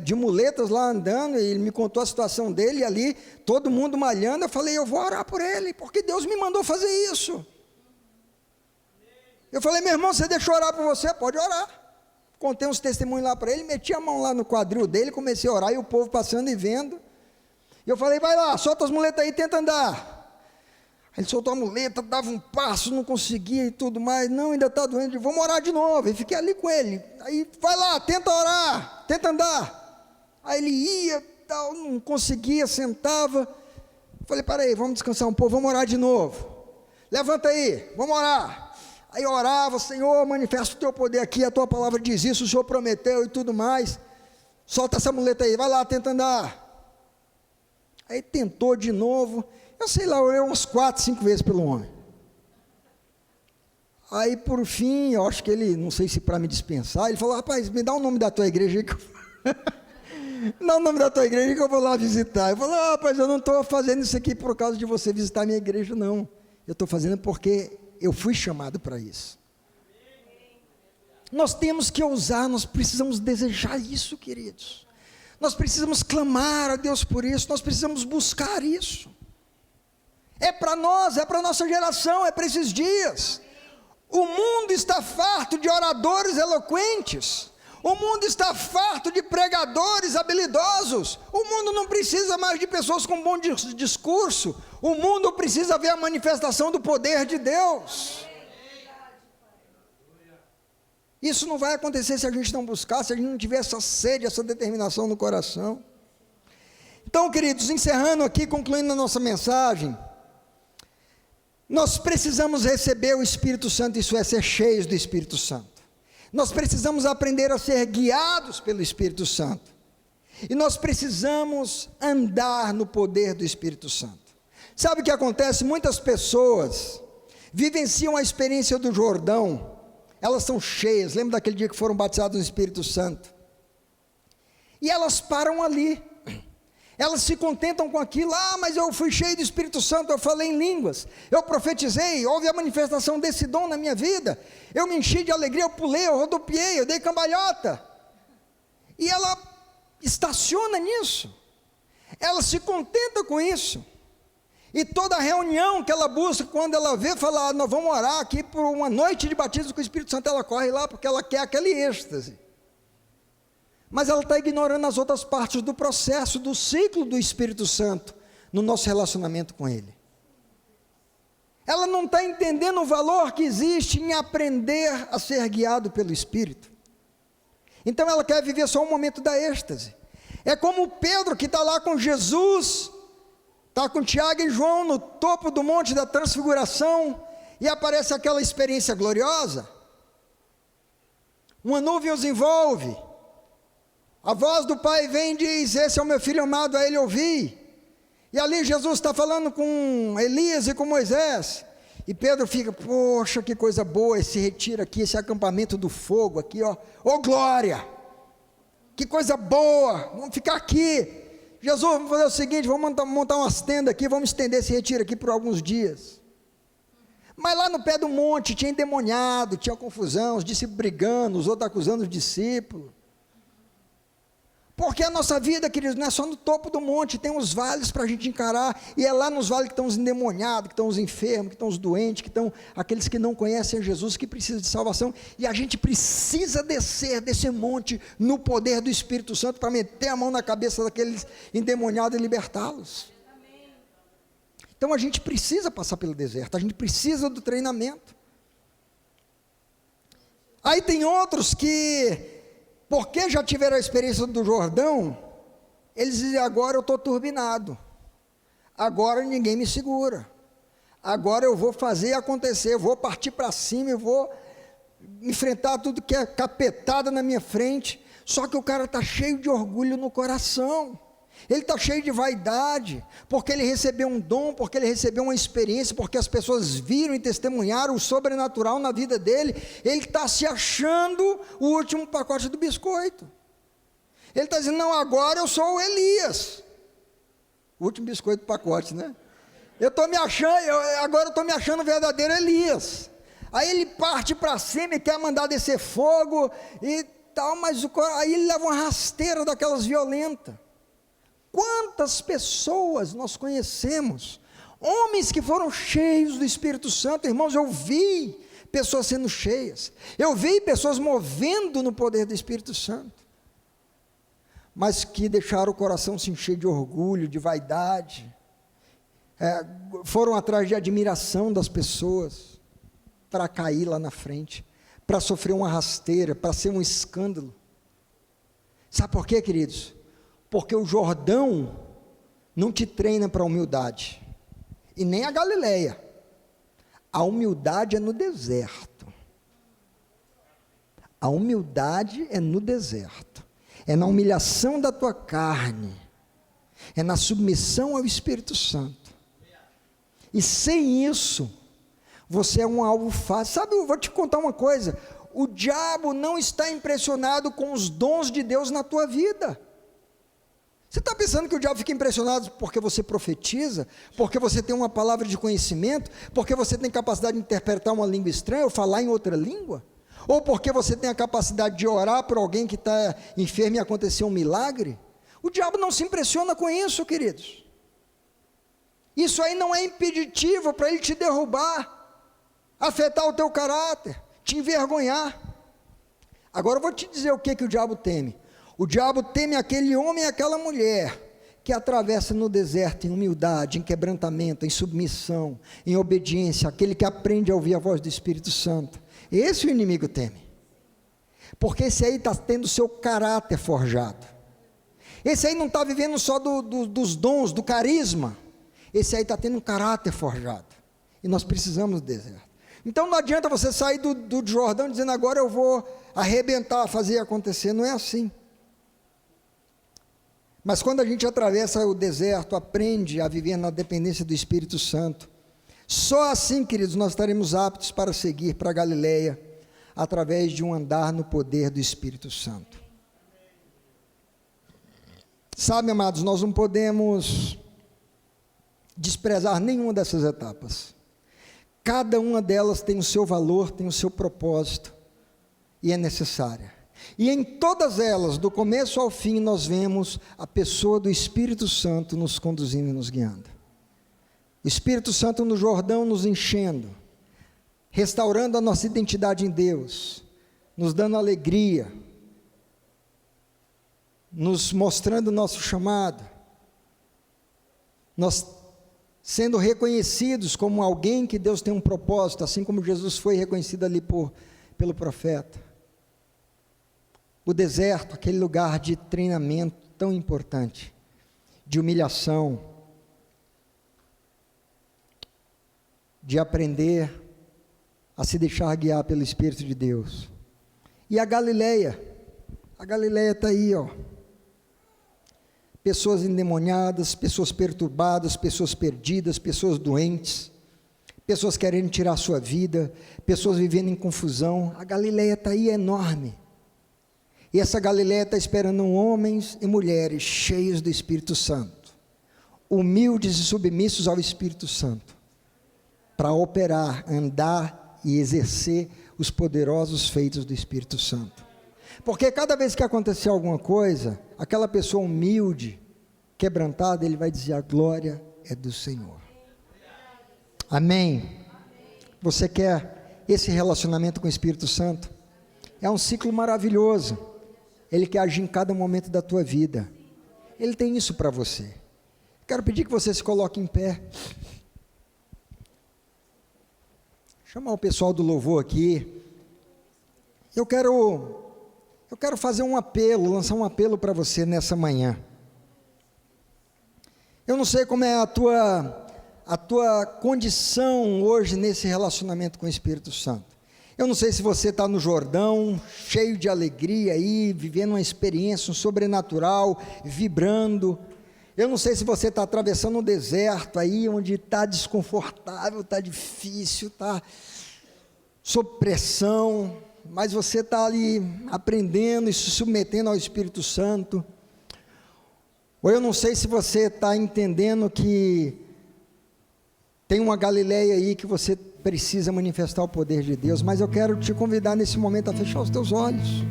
de muletas lá andando, e ele me contou a situação dele, e ali todo mundo malhando. Eu falei, eu vou orar por ele, porque Deus me mandou fazer isso. Eu falei, meu irmão, você deixa eu orar por você? Pode orar. Contei uns testemunhos lá para ele, meti a mão lá no quadril dele, comecei a orar, e o povo passando e vendo. E eu falei, vai lá, solta as muletas aí, tenta andar. Ele soltou a muleta, dava um passo, não conseguia e tudo mais. Não, ainda está doendo, vamos orar de novo. E fiquei ali com ele. Aí, vai lá, tenta orar, tenta andar. Aí ele ia, tal, não conseguia, sentava. Falei, para aí, vamos descansar um pouco, vamos orar de novo. Levanta aí, vamos orar. Aí eu orava, Senhor, manifesta o teu poder aqui, a tua palavra diz isso, o Senhor prometeu e tudo mais. Solta essa muleta aí, vai lá, tenta andar. Aí tentou de novo. Eu sei lá, eu orei umas 4, 5 vezes pelo homem. Aí por fim, eu acho que ele, não sei se para me dispensar, ele falou, rapaz, me dá o nome da tua igreja aí que me dá o nome da tua igreja que eu vou lá visitar. Eu falei, rapaz, eu não estou fazendo isso aqui por causa de você visitar a minha igreja, não. Eu estou fazendo porque eu fui chamado para isso. Nós temos que ousar, nós precisamos desejar isso, queridos. Nós precisamos clamar a Deus por isso, nós precisamos buscar isso. É para nós, é para a nossa geração, é para esses dias. O mundo está farto de oradores eloquentes. O mundo está farto de pregadores habilidosos. O mundo não precisa mais de pessoas com bom discurso. O mundo precisa ver a manifestação do poder de Deus. Isso não vai acontecer se a gente não buscar, se a gente não tiver essa sede, essa determinação no coração. Então, queridos, encerrando aqui, concluindo a nossa mensagem, nós precisamos receber o Espírito Santo, isso é, ser cheios do Espírito Santo. Nós precisamos aprender a ser guiados pelo Espírito Santo. E nós precisamos andar no poder do Espírito Santo. Sabe o que acontece? Muitas pessoas vivenciam a experiência do Jordão. Elas são cheias. Lembra daquele dia que foram batizadas no Espírito Santo? E elas param ali. Elas se contentam com aquilo. Mas eu fui cheio do Espírito Santo, eu falei em línguas, eu profetizei, houve a manifestação desse dom na minha vida, eu me enchi de alegria, eu pulei, eu rodopiei, eu dei cambalhota. E ela estaciona nisso, ela se contenta com isso, e toda reunião que ela busca, quando ela vê, fala, nós vamos orar aqui por uma noite de batismo com o Espírito Santo, ela corre lá, porque ela quer aquele êxtase. Mas ela está ignorando as outras partes do processo, do ciclo do Espírito Santo, no nosso relacionamento com Ele. Ela não está entendendo o valor que existe em aprender a ser guiado pelo Espírito. Então ela quer viver só um momento da êxtase. É como Pedro, que está lá com Jesus, está com Tiago e João no topo do monte da transfiguração, e aparece aquela experiência gloriosa. Uma nuvem os envolve. A voz do Pai vem e diz, esse é o meu Filho amado, a Ele ouvi. E ali Jesus está falando com Elias e com Moisés. E Pedro fica, poxa, que coisa boa esse retiro aqui, esse acampamento do fogo aqui, ó. Ô glória! Que coisa boa, vamos ficar aqui. Jesus, vamos fazer o seguinte, vamos montar umas tendas aqui, vamos estender esse retiro aqui por alguns dias. Mas lá no pé do monte tinha endemoniado, tinha confusão, os discípulos brigando, os outros acusando os discípulos. Porque a nossa vida, queridos, não é só no topo do monte, tem os vales para a gente encarar, e é lá nos vales que estão os endemoniados, que estão os enfermos, que estão os doentes, que estão aqueles que não conhecem Jesus, que precisam de salvação, e a gente precisa descer desse monte no poder do Espírito Santo, para meter a mão na cabeça daqueles endemoniados e libertá-los. Então a gente precisa passar pelo deserto, a gente precisa do treinamento. Aí tem outros que, porque já tiveram a experiência do Jordão, eles dizem, agora eu estou turbinado, agora ninguém me segura, agora eu vou fazer acontecer, eu vou partir para cima, eu vou enfrentar tudo que é capetada na minha frente. Só que o cara está cheio de orgulho no coração, ele está cheio de vaidade, porque ele recebeu um dom, porque ele recebeu uma experiência, porque as pessoas viram e testemunharam o sobrenatural na vida dele. Ele está se achando o último pacote do biscoito, ele está dizendo, não, agora eu sou o Elias, o último biscoito do pacote, né? Eu estou me achando, agora eu estou me achando o verdadeiro Elias. Aí ele parte para cima e quer mandar descer fogo e tal, mas aí ele leva uma rasteira daquelas violentas. Quantas pessoas nós conhecemos, homens que foram cheios do Espírito Santo, irmãos, eu vi pessoas sendo cheias, eu vi pessoas movendo no poder do Espírito Santo, mas que deixaram o coração se encher de orgulho, de vaidade, foram atrás de admiração das pessoas, para cair lá na frente, para sofrer uma rasteira, para ser um escândalo. Sabe por quê, queridos? Porque o Jordão não te treina para a humildade, e nem a Galileia. A humildade é no deserto. A humildade é no deserto, é na humilhação da tua carne, é na submissão ao Espírito Santo. E sem isso, você é um alvo fácil. Sabe, eu vou te contar uma coisa, o diabo não está impressionado com os dons de Deus na tua vida. Você está pensando que o diabo fica impressionado porque você profetiza, porque você tem uma palavra de conhecimento, porque você tem capacidade de interpretar uma língua estranha, ou falar em outra língua? Ou porque você tem a capacidade de orar por alguém que está enfermo e acontecer um milagre? O diabo não se impressiona com isso, queridos. Isso aí não é impeditivo para ele te derrubar, afetar o teu caráter, te envergonhar. Agora eu vou te dizer o que o diabo teme. O diabo teme aquele homem e aquela mulher que atravessa no deserto em humildade, em quebrantamento, em submissão, em obediência, aquele que aprende a ouvir a voz do Espírito Santo. Esse o inimigo teme, porque esse aí está tendo o seu caráter forjado. Esse aí não está vivendo só dos dons, do carisma. Esse aí está tendo um caráter forjado, e nós precisamos do deserto. Então não adianta você sair do Jordão dizendo, agora eu vou arrebentar, fazer acontecer. Não é assim. Mas quando a gente atravessa o deserto, aprende a viver na dependência do Espírito Santo, só assim, queridos, nós estaremos aptos para seguir para a Galileia, através de um andar no poder do Espírito Santo. Sabe, amados, nós não podemos desprezar nenhuma dessas etapas. Cada uma delas tem o seu valor, tem o seu propósito, e é necessária. E em todas elas, do começo ao fim, nós vemos a pessoa do Espírito Santo nos conduzindo e nos guiando. O Espírito Santo no Jordão nos enchendo, restaurando a nossa identidade em Deus, nos dando alegria, nos mostrando o nosso chamado, nós sendo reconhecidos como alguém que Deus tem um propósito, assim como Jesus foi reconhecido ali pelo profeta. O deserto, aquele lugar de treinamento tão importante, de humilhação, de aprender a se deixar guiar pelo Espírito de Deus. E a Galileia está aí, ó. Pessoas endemoniadas, pessoas perturbadas, pessoas perdidas, pessoas doentes, pessoas querendo tirar a sua vida, pessoas vivendo em confusão. A Galileia está aí, é enorme. E essa Galileia está esperando homens e mulheres cheios do Espírito Santo, humildes e submissos ao Espírito Santo, para operar, andar e exercer os poderosos feitos do Espírito Santo. Porque cada vez que acontecer alguma coisa, aquela pessoa humilde, quebrantada, ele vai dizer, a glória é do Senhor. Amém? Você quer esse relacionamento com o Espírito Santo? É um ciclo maravilhoso. Ele quer agir em cada momento da tua vida. Ele tem isso para você. Quero pedir que você se coloque em pé. Chamar o pessoal do louvor aqui. Eu quero fazer um apelo, lançar um apelo para você nessa manhã. Eu não sei como é a tua condição hoje nesse relacionamento com o Espírito Santo. Eu não sei se você está no Jordão, cheio de alegria aí, vivendo uma experiência um sobrenatural, vibrando. Eu não sei se você está atravessando um deserto aí, onde está desconfortável, está difícil, está sob pressão, mas você está ali aprendendo e se submetendo ao Espírito Santo. Ou eu não sei se você está entendendo que tem uma Galileia aí que você precisa manifestar o poder de Deus, mas eu quero te convidar nesse momento a fechar os teus olhos.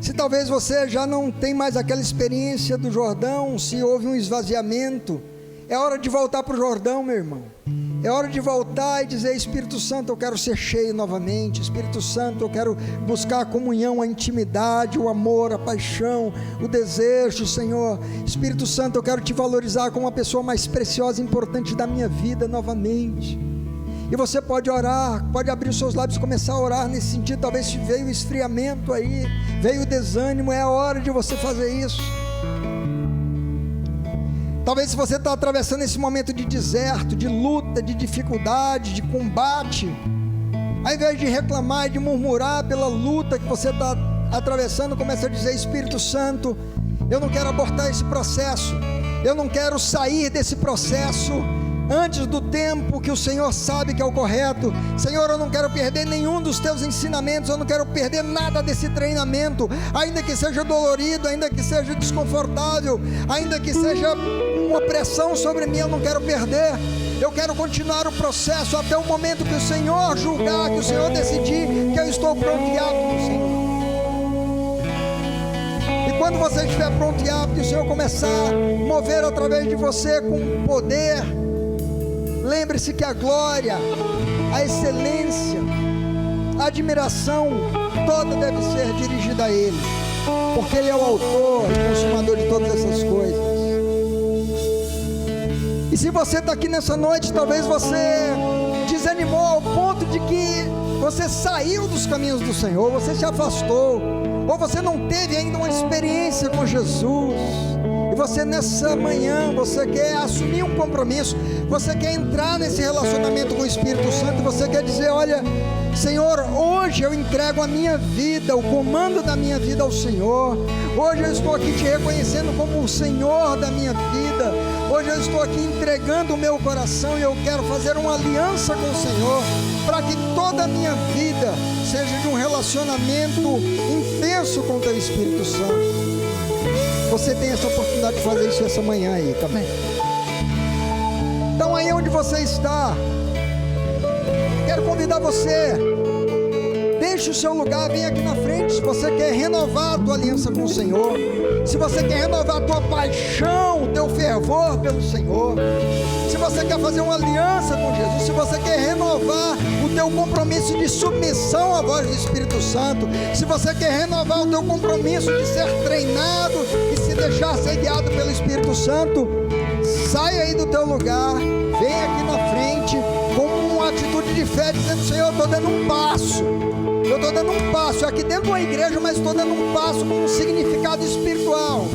Se talvez você já não tem mais aquela experiência do Jordão, se houve um esvaziamento, é hora de voltar para o Jordão, meu irmão. É hora de voltar e dizer, Espírito Santo, eu quero ser cheio novamente. Espírito Santo, eu quero buscar a comunhão, a intimidade, o amor, a paixão, o desejo, Senhor. Espírito Santo, eu quero te valorizar como a pessoa mais preciosa e importante da minha vida novamente. E você pode orar, pode abrir os seus lábios e começar a orar nesse sentido. Talvez veio o esfriamento aí, veio o desânimo, é a hora de você fazer isso. Talvez se você está atravessando esse momento de deserto, de luta, de dificuldade, de combate, ao invés de reclamar e de murmurar pela luta que você está atravessando, comece a dizer, Espírito Santo, eu não quero abortar esse processo, eu não quero sair desse processo antes do tempo que o Senhor sabe que é o correto. Senhor, eu não quero perder nenhum dos teus ensinamentos, eu não quero perder nada desse treinamento, ainda que seja dolorido, ainda que seja desconfortável, ainda que seja uma pressão sobre mim, eu não quero perder. Eu quero continuar o processo até o momento que o Senhor julgar, que o Senhor decidir que eu estou pronto e apto, Senhor. E quando você estiver pronto e apto, e o Senhor começar a mover através de você com poder, lembre-se que a glória, a excelência, a admiração toda deve ser dirigida a Ele, porque Ele é o autor e consumador de todas essas coisas. E se você está aqui nessa noite, talvez você desanimou ao ponto de que você saiu dos caminhos do Senhor, você se afastou, ou você não teve ainda uma experiência com Jesus, e você nessa manhã, você quer assumir um compromisso, você quer entrar nesse relacionamento com o Espírito Santo, você quer dizer: olha, Senhor, hoje eu entrego a minha vida, o comando da minha vida ao Senhor. Hoje eu estou aqui te reconhecendo como o Senhor da minha vida. Hoje eu estou aqui entregando o meu coração e eu quero fazer uma aliança com o Senhor, para que toda a minha vida seja de um relacionamento intenso com o teu Espírito Santo. Você tem essa oportunidade de fazer isso essa manhã aí, tá bem? Então aí onde você está, quero convidar você, deixe o seu lugar, vem aqui na frente. Se você quer renovar a tua aliança com o Senhor, se você quer renovar a tua paixão, o teu fervor pelo Senhor, se você quer fazer uma aliança com Jesus, se você quer renovar o teu compromisso de submissão à voz do Espírito Santo, se você quer renovar o teu compromisso de ser treinado e se deixar ser guiado pelo Espírito Santo, sai aí do teu lugar, vem aqui na frente com uma atitude de fé, dizendo: Senhor, eu estou dando um passo. Eu estou dando um passo aqui dentro da igreja, mas estou dando um passo com um significado espiritual,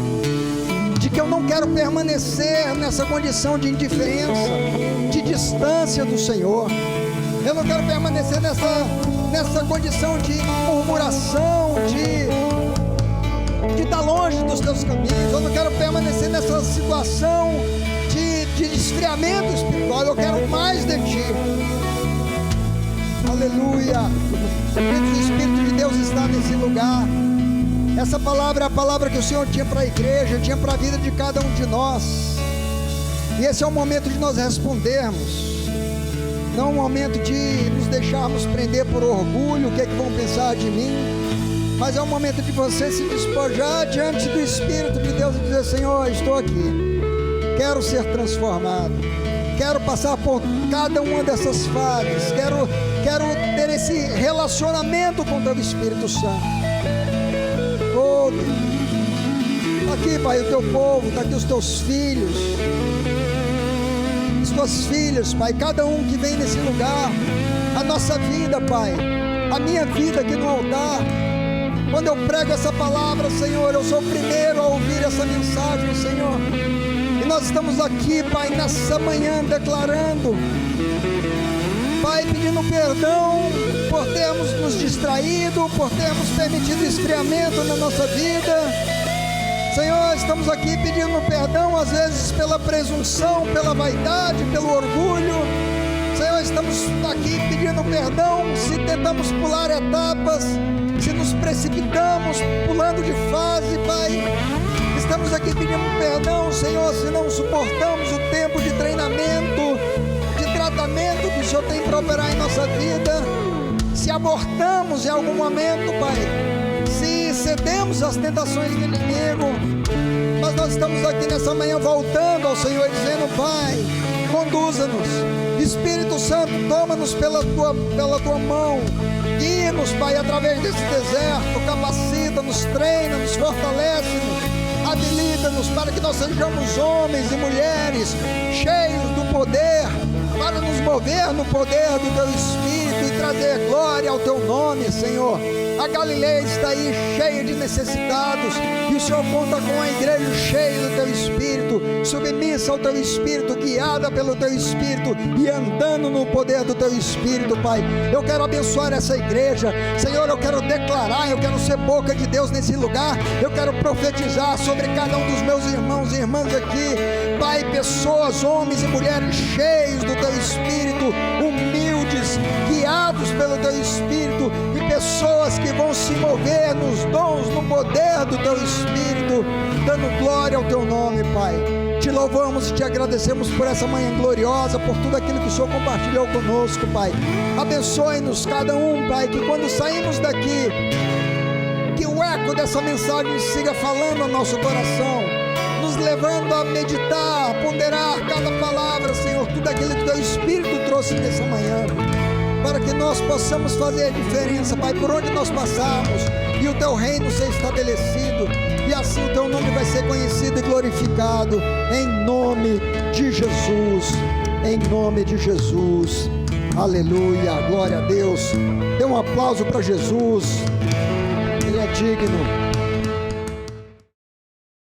de que eu não quero permanecer nessa condição de indiferença, de distância do Senhor. Eu não quero permanecer nessa condição de murmuração, de estar longe dos teus caminhos. Eu não quero permanecer nessa situação de esfriamento espiritual. Eu quero mais de Ti. Aleluia. O Espírito de Deus está nesse lugar. Essa palavra é a palavra que o Senhor tinha para a igreja, tinha para a vida de cada um de nós. E esse é o momento de nós respondermos. Não é um momento de nos deixarmos prender por orgulho, o que é que vão pensar de mim, mas é um momento de você se despojar diante do Espírito de Deus e dizer: Senhor, estou aqui, quero ser transformado, quero passar por cada uma dessas fases, quero ter esse relacionamento com o teu Espírito Santo. Oh Deus, está aqui, Pai, o teu povo, está aqui os teus filhos, as tuas filhas, Pai, cada um que vem nesse lugar, a nossa vida, Pai, a minha vida aqui no altar. Quando eu prego essa palavra, Senhor, eu sou o primeiro a ouvir essa mensagem, Senhor. E nós estamos aqui, Pai, nessa manhã declarando, Pai, pedindo perdão por termos nos distraído, por termos permitido esfriamento na nossa vida. Senhor, estamos aqui pedindo perdão, às vezes pela presunção, pela vaidade, pelo orgulho. Senhor, estamos aqui pedindo perdão se tentamos pular etapas, se nos precipitamos pulando de fase, Pai. Estamos aqui pedindo perdão, Senhor, se não suportamos o tempo de treinamento, de tratamento que o Senhor tem para operar em nossa vida, se abortamos em algum momento, Pai, se cedemos às tentações do inimigo. Mas nós estamos aqui nessa manhã voltando ao Senhor, dizendo: Pai, conduza-nos, Espírito Santo, toma-nos pela tua mão, guia-nos, Pai, através desse deserto, capacita-nos, treina-nos, fortalece-nos, habilita-nos para que nós sejamos homens e mulheres cheios do poder, para nos mover no poder do Teu Espírito e trazer glória ao Teu nome, Senhor. A Galileia está aí cheia de necessitados, e o Senhor conta com a igreja cheia do Teu Espírito, submissa ao Teu Espírito, guiada pelo Teu Espírito e andando no poder do Teu Espírito, Pai. Eu quero abençoar essa igreja, Senhor, eu quero declarar, eu quero ser boca de Deus nesse lugar, eu quero profetizar sobre cada um dos meus irmãos e irmãs aqui, Pai, pessoas, homens e mulheres cheios do Teu Espírito, humildes, guiados pelo Teu Espírito, e pessoas que vão se mover nos dons, no poder do Teu Espírito, dando glória ao Teu nome, Pai. Te louvamos e te agradecemos por essa manhã gloriosa, por tudo aquilo que o Senhor compartilhou conosco, Pai. Abençoe-nos cada um, Pai, que quando saímos daqui, que o eco dessa mensagem siga falando ao nosso coração, nos levando a meditar, a ponderar cada palavra, Senhor, tudo aquilo que o Teu Espírito trouxe nessa manhã. para que nós possamos fazer a diferença, Pai, por onde nós passarmos, e o Teu reino ser estabelecido, e assim o Teu nome vai ser conhecido e glorificado, em nome de Jesus, em nome de Jesus. Aleluia, glória a Deus. Dê um aplauso para Jesus, Ele é digno.